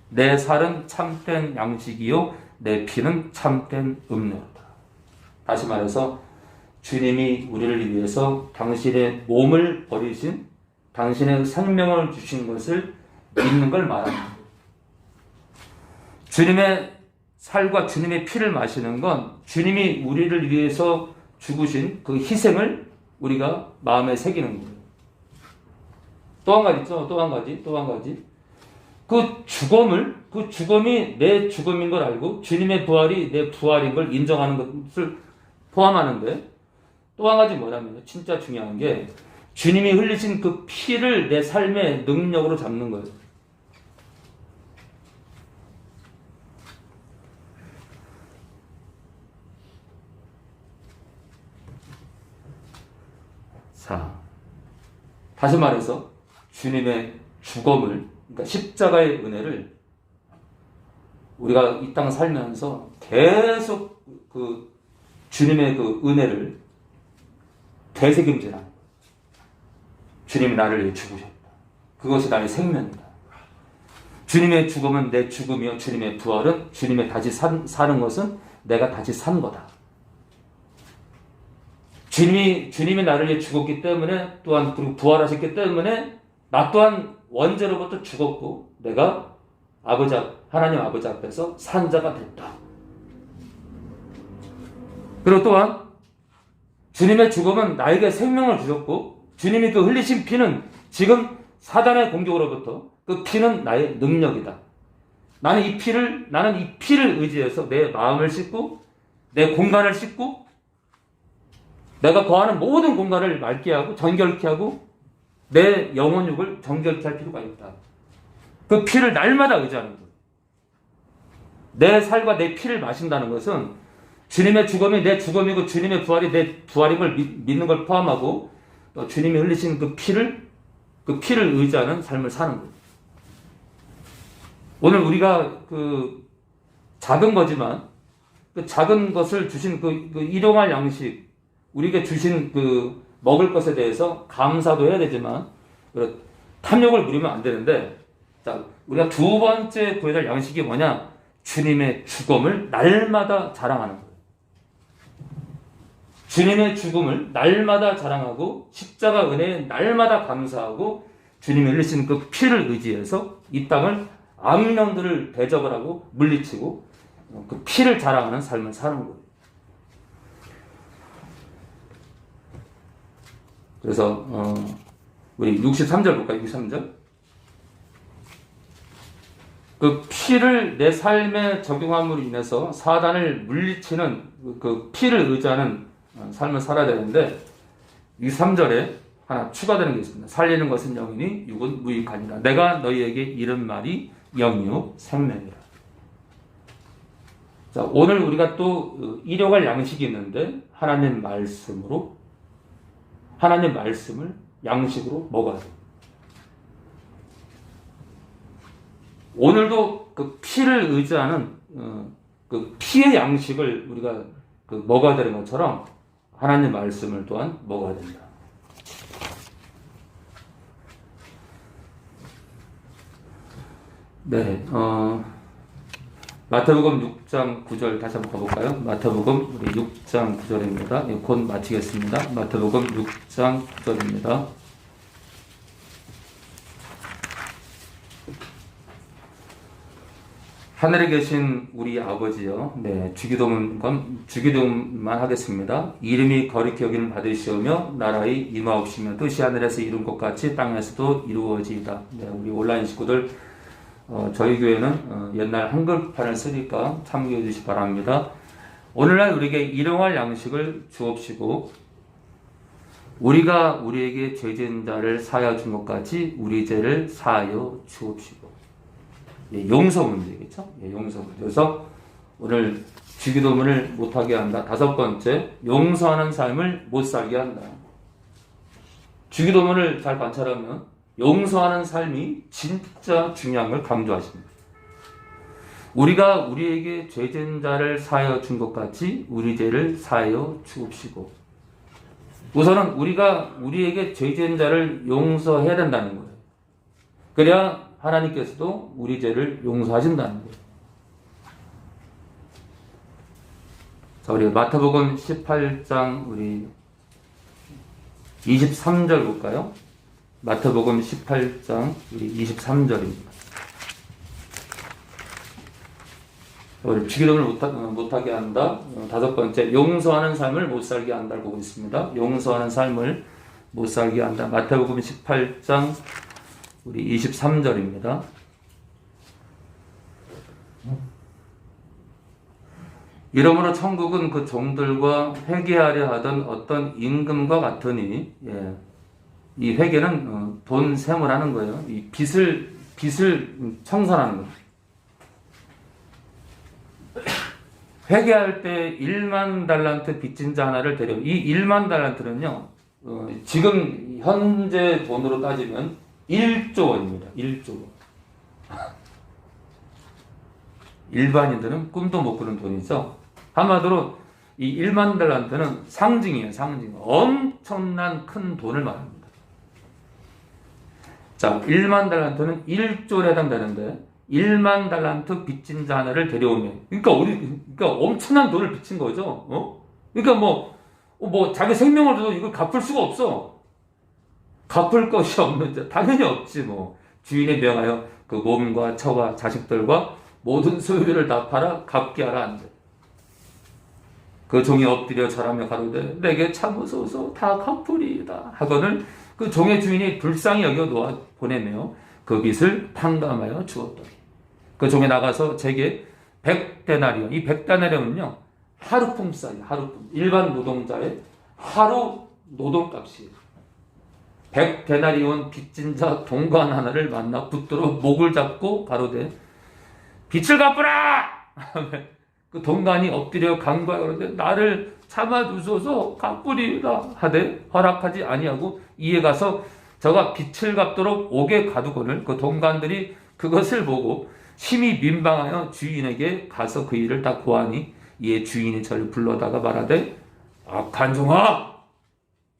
내 살은 참된 양식이요 내 피는 참된 음료다. 다시 말해서 주님이 우리를 위해서 당신의 몸을 버리신, 당신의 생명을 주신 것을 믿는 걸 말합니다. 주님의 살과 주님의 피를 마시는 건 주님이 우리를 위해서 죽으신 그 희생을 우리가 마음에 새기는 거예요. 또 한 가지 있죠. 또 한 가지. 그 죽음이 내 죽음인 걸 알고 주님의 부활이 내 부활인 걸 인정하는 것을 포함하는데 또 한 가지 뭐냐면 진짜 중요한 게 주님이 흘리신 그 피를 내 삶의 능력으로 잡는 거예요. 자, 다시 말해서 주님의 죽음을, 그러니까 십자가의 은혜를 우리가 이 땅 살면서 계속 그 주님의 그 은혜를 되새김질하는 거예요. 주님이 나를 위해 죽으셨다. 그것이 나의 생명이다. 주님의 죽음은 내 죽음이요 주님의 부활은 주님의 다시 사는 것은 내가 다시 산 거다. 주님이 나를 위해 죽었기 때문에 또한 그리고 부활하셨기 때문에 나 또한 원죄로부터 죽었고 내가 하나님 아버지 앞에서 산 자가 됐다. 그리고 또한 주님의 죽음은 나에게 생명을 주셨고 주님이 그 흘리신 피는 지금 사단의 공격으로부터 그 피는 나의 능력이다. 나는 이 피를 의지해서 내 마음을 씻고 내 공간을 씻고 내가 거하는 모든 공간을 맑게 하고 정결케 하고 내 영혼육을 정결케 할 필요가 있다. 그 피를 날마다 의지하는 거예요. 내 살과 내 피를 마신다는 것은 주님의 죽음이 내 죽음이고 주님의 부활이 내 부활임을 믿는 걸 포함하고 또 주님이 흘리신 그 피를 의지하는 삶을 사는 거예요. 오늘 우리가 그 작은 거지만 그 작은 것을 주신 그 일용할 양식, 우리에게 주신 그 먹을 것에 대해서 감사도 해야 되지만 탐욕을 부리면 안 되는데, 자, 우리가 두 번째 구해야 될 양식이 뭐냐? 주님의 죽음을 날마다 자랑하는 거예요. 주님의 죽음을 날마다 자랑하고 십자가 은혜에 날마다 감사하고 주님이 흘리신 그 피를 의지해서 이 땅을 악령들을 대적을 하고 물리치고 그 피를 자랑하는 삶을 사는 거예요. 그래서 우리 63절 볼까요? 63절. 그 피를 내 삶에 적용함으로 인해서 사단을 물리치는 그 피를 의지하는 삶을 살아야 되는데 63절에 하나 추가되는 게 있습니다. 살리는 것은 영이니 육은 무익하니라. 내가 너희에게 이른 말이 영이요 생명이라. 자, 오늘 우리가 또 일용할 양식이 있는데 하나님 말씀을 양식으로 먹어야 돼요. 오늘도 그 피를 의지하는 그 피의 양식을 우리가 먹어야 되는 것처럼 하나님 말씀을 또한 먹어야 된다. 네, 마태복음 6장 9절 다시 한번 가볼까요? 마태복음 우리 6장 9절입니다. 곧 마치겠습니다. 마태복음 6장 9절입니다. 하늘에 계신 우리 아버지여, 네, 주기도문만 하겠습니다. 이름이 거룩히 여김을 받으시오며 나라의 임하옵시며 뜻이 하늘에서 이룬 것 같이 땅에서도 이루어지이다. 네, 우리 온라인 식구들, 저희 교회는 옛날 한글판을 쓰니까 참고해 주시기 바랍니다. 오늘날 우리에게 일용할 양식을 주옵시고 우리가 우리에게 죄진 자를 사하여 준 것 같이 우리 죄를 사하여 주옵시고. 예, 용서 문제겠죠? 예, 용서 문제. 그래서 오늘 주기도문을 못하게 한다. 다섯 번째, 용서하는 삶을 못 살게 한다. 주기도문을 잘 관찰하면 용서하는 삶이 진짜 중요한 걸 강조하십니다. 우리가 우리에게 죄진 자를 사하여 준 것 같이 우리 죄를 사하여 주옵시고. 우선은 우리가 우리에게 죄진 자를 용서해야 된다는 거예요. 그래야 하나님께서도 우리 죄를 용서하신다는 거예요. 자, 우리 마태복음 18장 우리 23절 볼까요? 마태복음 18장 우리 23절입니다. 우리 주기도문을 못하게 한다. 다섯 번째, 용서하는 삶을 못 살게 한다고 보고 있습니다. 용서하는 삶을 못 살게 한다. 마태복음 18장 우리 23절입니다. 이러므로 천국은 그 종들과 회개하려 하던 어떤 임금과 같으니, 예, 이 회개는 돈 세무라는 거예요. 이 빚을 청산하는 거예요. 회개할 때 1만 달란트 빚진 자 하나를 데려. 이 1만 달란트는요, 지금 현재 돈으로 따지면 1조 원입니다. 1조 원. 일반인들은 꿈도 못 꾸는 돈이죠. 한마디로 이 1만 달란트는 상징이에요. 상징. 엄청난 큰 돈을 말합니다. 자, 1만 달란트는 1조에 해당되는데 1만 달란트 빚진 자 하나를 데려오며, 그러니까 엄청난 돈을 빚진 거죠. 그러니까 뭐 자기 생명을 줘도 이걸 갚을 수가 없어. 갚을 것이 없는 자 당연히 없지 뭐. 주인에 명하여 그 몸과 처와 자식들과 모든 소유를 다 팔아 갚게 하라 한대. 그 종이 엎드려 절하며 가로되 내게 참으소서 다 갚으리이다 하거늘 그 종의 주인이 불쌍히 여겨 놓아 보내며 그 빚을 탕감하여 주었더니 그 종이 나가서 제게 100데나리온, 이 100데나리온은요 하루 품삯이에요. 하루 품. 일반 노동자의 하루 노동값이에요. 100데나리온 빚진 자 동관 하나를 만나 붙들어 목을 잡고 가로되 빚을 갚으라! 그 동관이 엎드려 간구하는데 나를 참아주소서 갚으리라 하되 허락하지 아니하고 이에 가서 저가 빚을 갚도록 옥에 가두거늘 그 동관들이 그것을 보고 심히 민방하여 주인에게 가서 그 일을 다 고하니 이에 주인이 저를 불러다가 말하되 악한 종아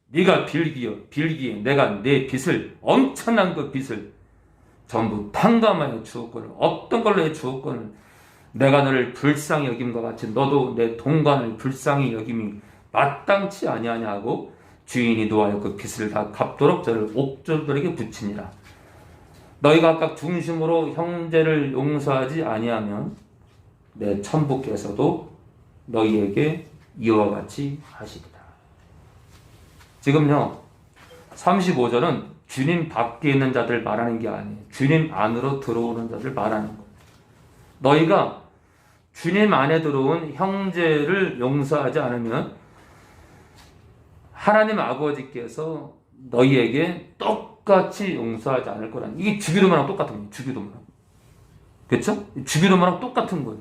네가 빌기에 내가 내 빚을 엄청난 그 빚을 전부 탕감하여 주었거늘 어떤 걸로 해 주었거늘 내가 너를 불쌍히 여김과 같이 너도 내 동관을 불쌍히 여김이 마땅치 아니하냐 하고 주인이 노하여 그 빚을 다 갚도록 저를 옥졸들에게 붙이니라. 너희가 각각 중심으로 형제를 용서하지 아니하면 내 천부께서도 너희에게 이와 같이 하시리라. 지금요 35절은 주님 밖에 있는 자들 말하는 게 아니에요. 주님 안으로 들어오는 자들 말하는 거예요. 너희가 주님 안에 들어온 형제를 용서하지 않으면 하나님 아버지께서 너희에게 똑같이 용서하지 않을 거라는, 이게 주기도문하고 똑같은 거예요. 주기도문하고. 그렇죠? 주기도문하고 똑같은 거예요.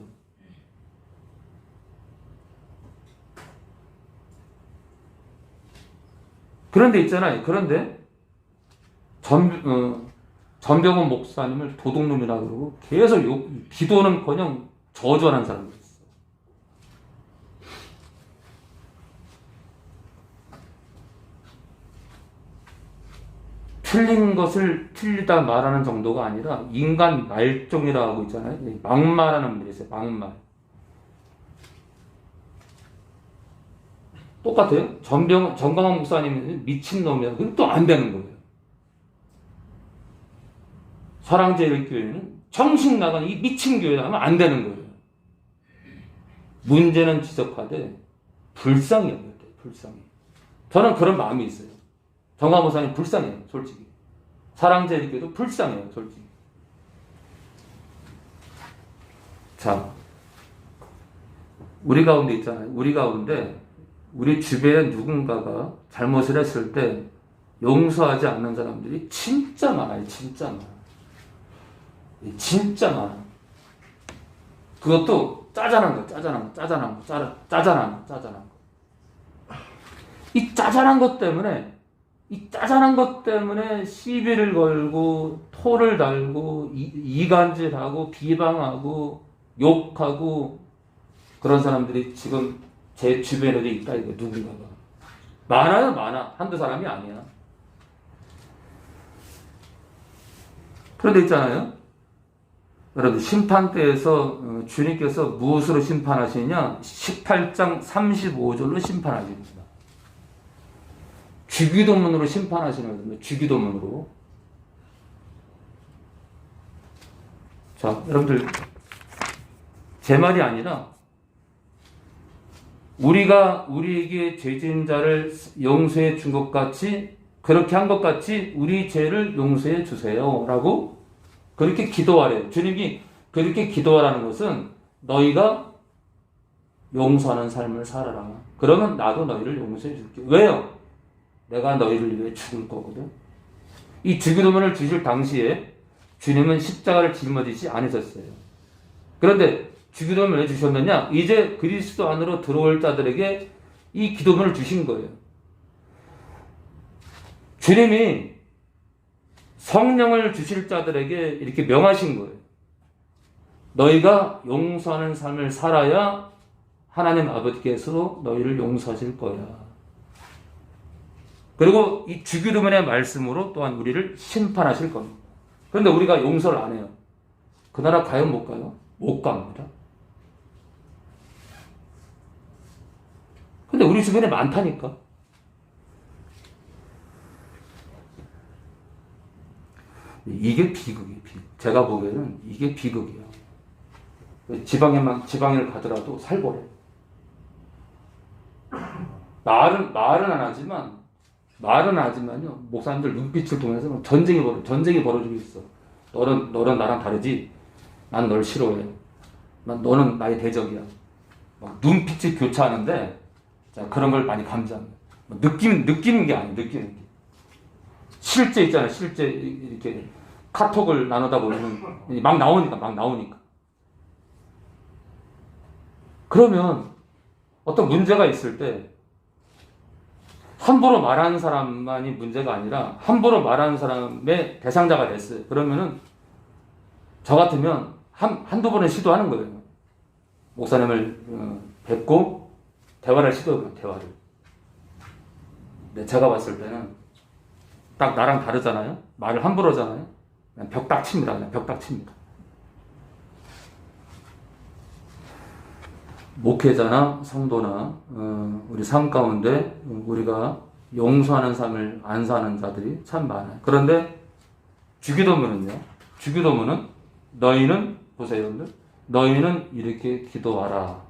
그런데 있잖아요. 그런데 전병훈 목사님을 도둑놈이라 그러고 계속 기도는커녕 저주하는 사람들 있어. 틀린 것을 틀리다 말하는 정도가 아니라 인간 말종이라고 하고 있잖아요. 막말하는 분들이 있어요. 막말. 똑같아요. 정광훈 목사님은 미친놈이야. 그럼 또 안 되는 거예요. 사랑제일교회는 정신 나간 이 미친 교회라 하면 안 되는 거예요. 문제는 지적하되 불쌍히 여겨야 돼요. 불쌍히. 저는 그런 마음이 있어요. 정광훈 목사님 불쌍해요. 솔직히. 사랑제일교회도 불쌍해요. 솔직히. 자, 우리 가운데 있잖아요. 우리 가운데 우리 주변에 누군가가 잘못을 했을 때 용서하지 않는 사람들이 진짜 많아요. 진짜 많아요. 진짜 많아. 그것도 짜잔한 거. 이 짜잔한 것 때문에 시비를 걸고 토를 달고 이간질하고 비방하고 욕하고 그런 사람들이 지금 제 주변에도 있다 이거. 누군가가 많아요. 많아. 한두 사람이 아니야. 그런데 있잖아요. 여러분 심판대에서 주님께서 무엇으로 심판하시느냐? 18장 35절로 심판하십니다. 주기도문으로 심판하시는 겁니다. 주기도문으로. 자, 여러분들 제 말이 아니라 우리가 우리에게 죄진 자를 용서해 준 것 같이 그렇게 한 것 같이 우리 죄를 용서해 주세요 라고 그렇게 기도하래요. 주님이 그렇게 기도하라는 것은 너희가 용서하는 삶을 살아라. 그러면 나도 너희를 용서해 줄게. 왜요? 내가 너희를 위해 죽을 거거든. 이 주기도문을 주실 당시에 주님은 십자가를 짊어지지 않으셨어요. 그런데 주기도문을 왜 주셨느냐? 이제 그리스도 안으로 들어올 자들에게 이 기도문을 주신 거예요. 주님이 성령을 주실 자들에게 이렇게 명하신 거예요. 너희가 용서하는 삶을 살아야 하나님 아버지께서 너희를 용서하실 거야. 그리고 이 주기도문의 말씀으로 또한 우리를 심판하실 겁니다. 그런데 우리가 용서를 안 해요. 그 나라 가요, 못 가요? 못 갑니다. 근데 우리 주변에 많다니까. 이게 비극이에요, 비극. 제가 보기에는 이게 비극이에요. 지방을 가더라도 살벌해. 말은 안 하지만요, 목사님들 눈빛을 통해서 전쟁이 벌어지고 있어. 너는 나랑 다르지? 난 널 싫어해. 너는 나의 대적이야. 막 눈빛이 교차하는데, 자, 그런 걸 많이 감지합니다. 느끼는 게 아니에요, 느끼는 게. 실제 있잖아요, 실제 이렇게 카톡을 나누다 보면 막 나오니까. 그러면 어떤 문제가 있을 때 함부로 말하는 사람만이 문제가 아니라 함부로 말하는 사람의 대상자가 됐어요. 그러면은 저 같으면 한두 번은 시도하는 거예요. 목사님을 뵙고 대화를 시도해요. 대화를. 근데 제가 봤을 때는 딱 나랑 다르잖아요. 말을 함부로 하잖아요. 그냥 벽딱 칩니다. 그냥 벽딱 칩니다. 목회자나 성도나 우리 삶 가운데 우리가 용서하는 삶을 안 사는 자들이 참 많아요. 그런데 주기도문은요. 주기도문은 너희는 보세요, 여러분들. 너희는 이렇게 기도하라.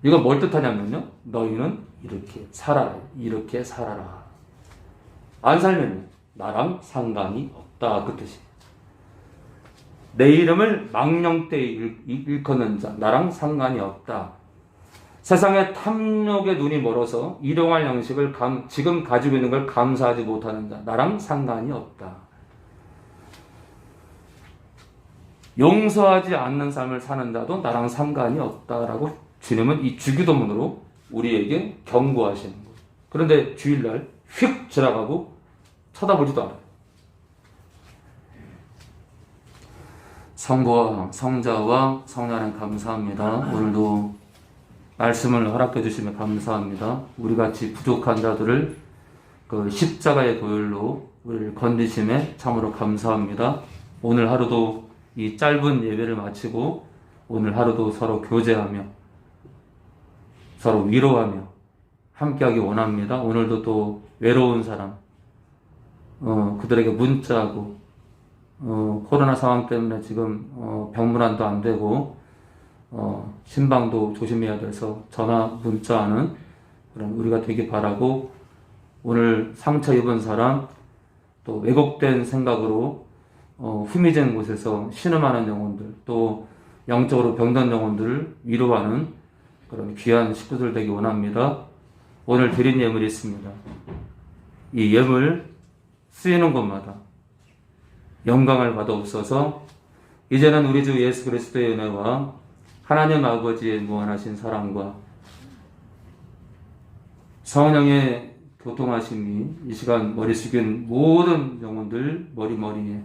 이건 뭘 뜻하냐면요. 너희는 이렇게 살아라. 이렇게 살아라. 안 살면 나랑 상관이 없다. 그 뜻이에요. 내 이름을 망령되이 일컫는 자 나랑 상관이 없다. 세상에 탐욕의 눈이 멀어서 일용할 양식을 지금 가지고 있는 걸 감사하지 못하는 자 나랑 상관이 없다. 용서하지 않는 삶을 사는 자도 나랑 상관이 없다라고 주님은 이 주기도문으로 우리에게 경고하시는 거예요. 그런데 주일날 휙 지나가고 쳐다보지도 않아요. 성부와 성자와 성령님 감사합니다. 오늘도 말씀을 허락해 주시면 감사합니다. 우리 같이 부족한 자들을 그 십자가의 보혈로 우리를 건지심에 참으로 감사합니다. 오늘 하루도 이 짧은 예배를 마치고 오늘 하루도 서로 교제하며 서로 위로하며 함께하기 원합니다. 오늘도 또 외로운 사람 그들에게 문자하고 코로나 상황 때문에 지금 병문안도 안 되고 신방도 조심해야 돼서 전화 문자하는 그런 우리가 되길 바라고 오늘 상처 입은 사람 또 왜곡된 생각으로 후미진 곳에서 신음하는 영혼들 또 영적으로 병든 영혼들을 위로하는 그런 귀한 식구들 되기 원합니다. 오늘 드린 예물이 있습니다. 이 예물 쓰이는 곳마다 영광을 받아옵소서. 이제는 우리 주 예수 그리스도의 은혜와 하나님 아버지의 무한하신 사랑과 성령의 교통하심이 이 시간 머리 숙인 모든 영혼들 머리머리에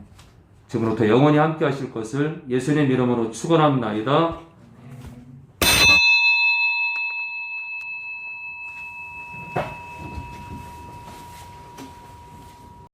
지금부터 영원히 함께 하실 것을 예수님 이름으로 축원합니다.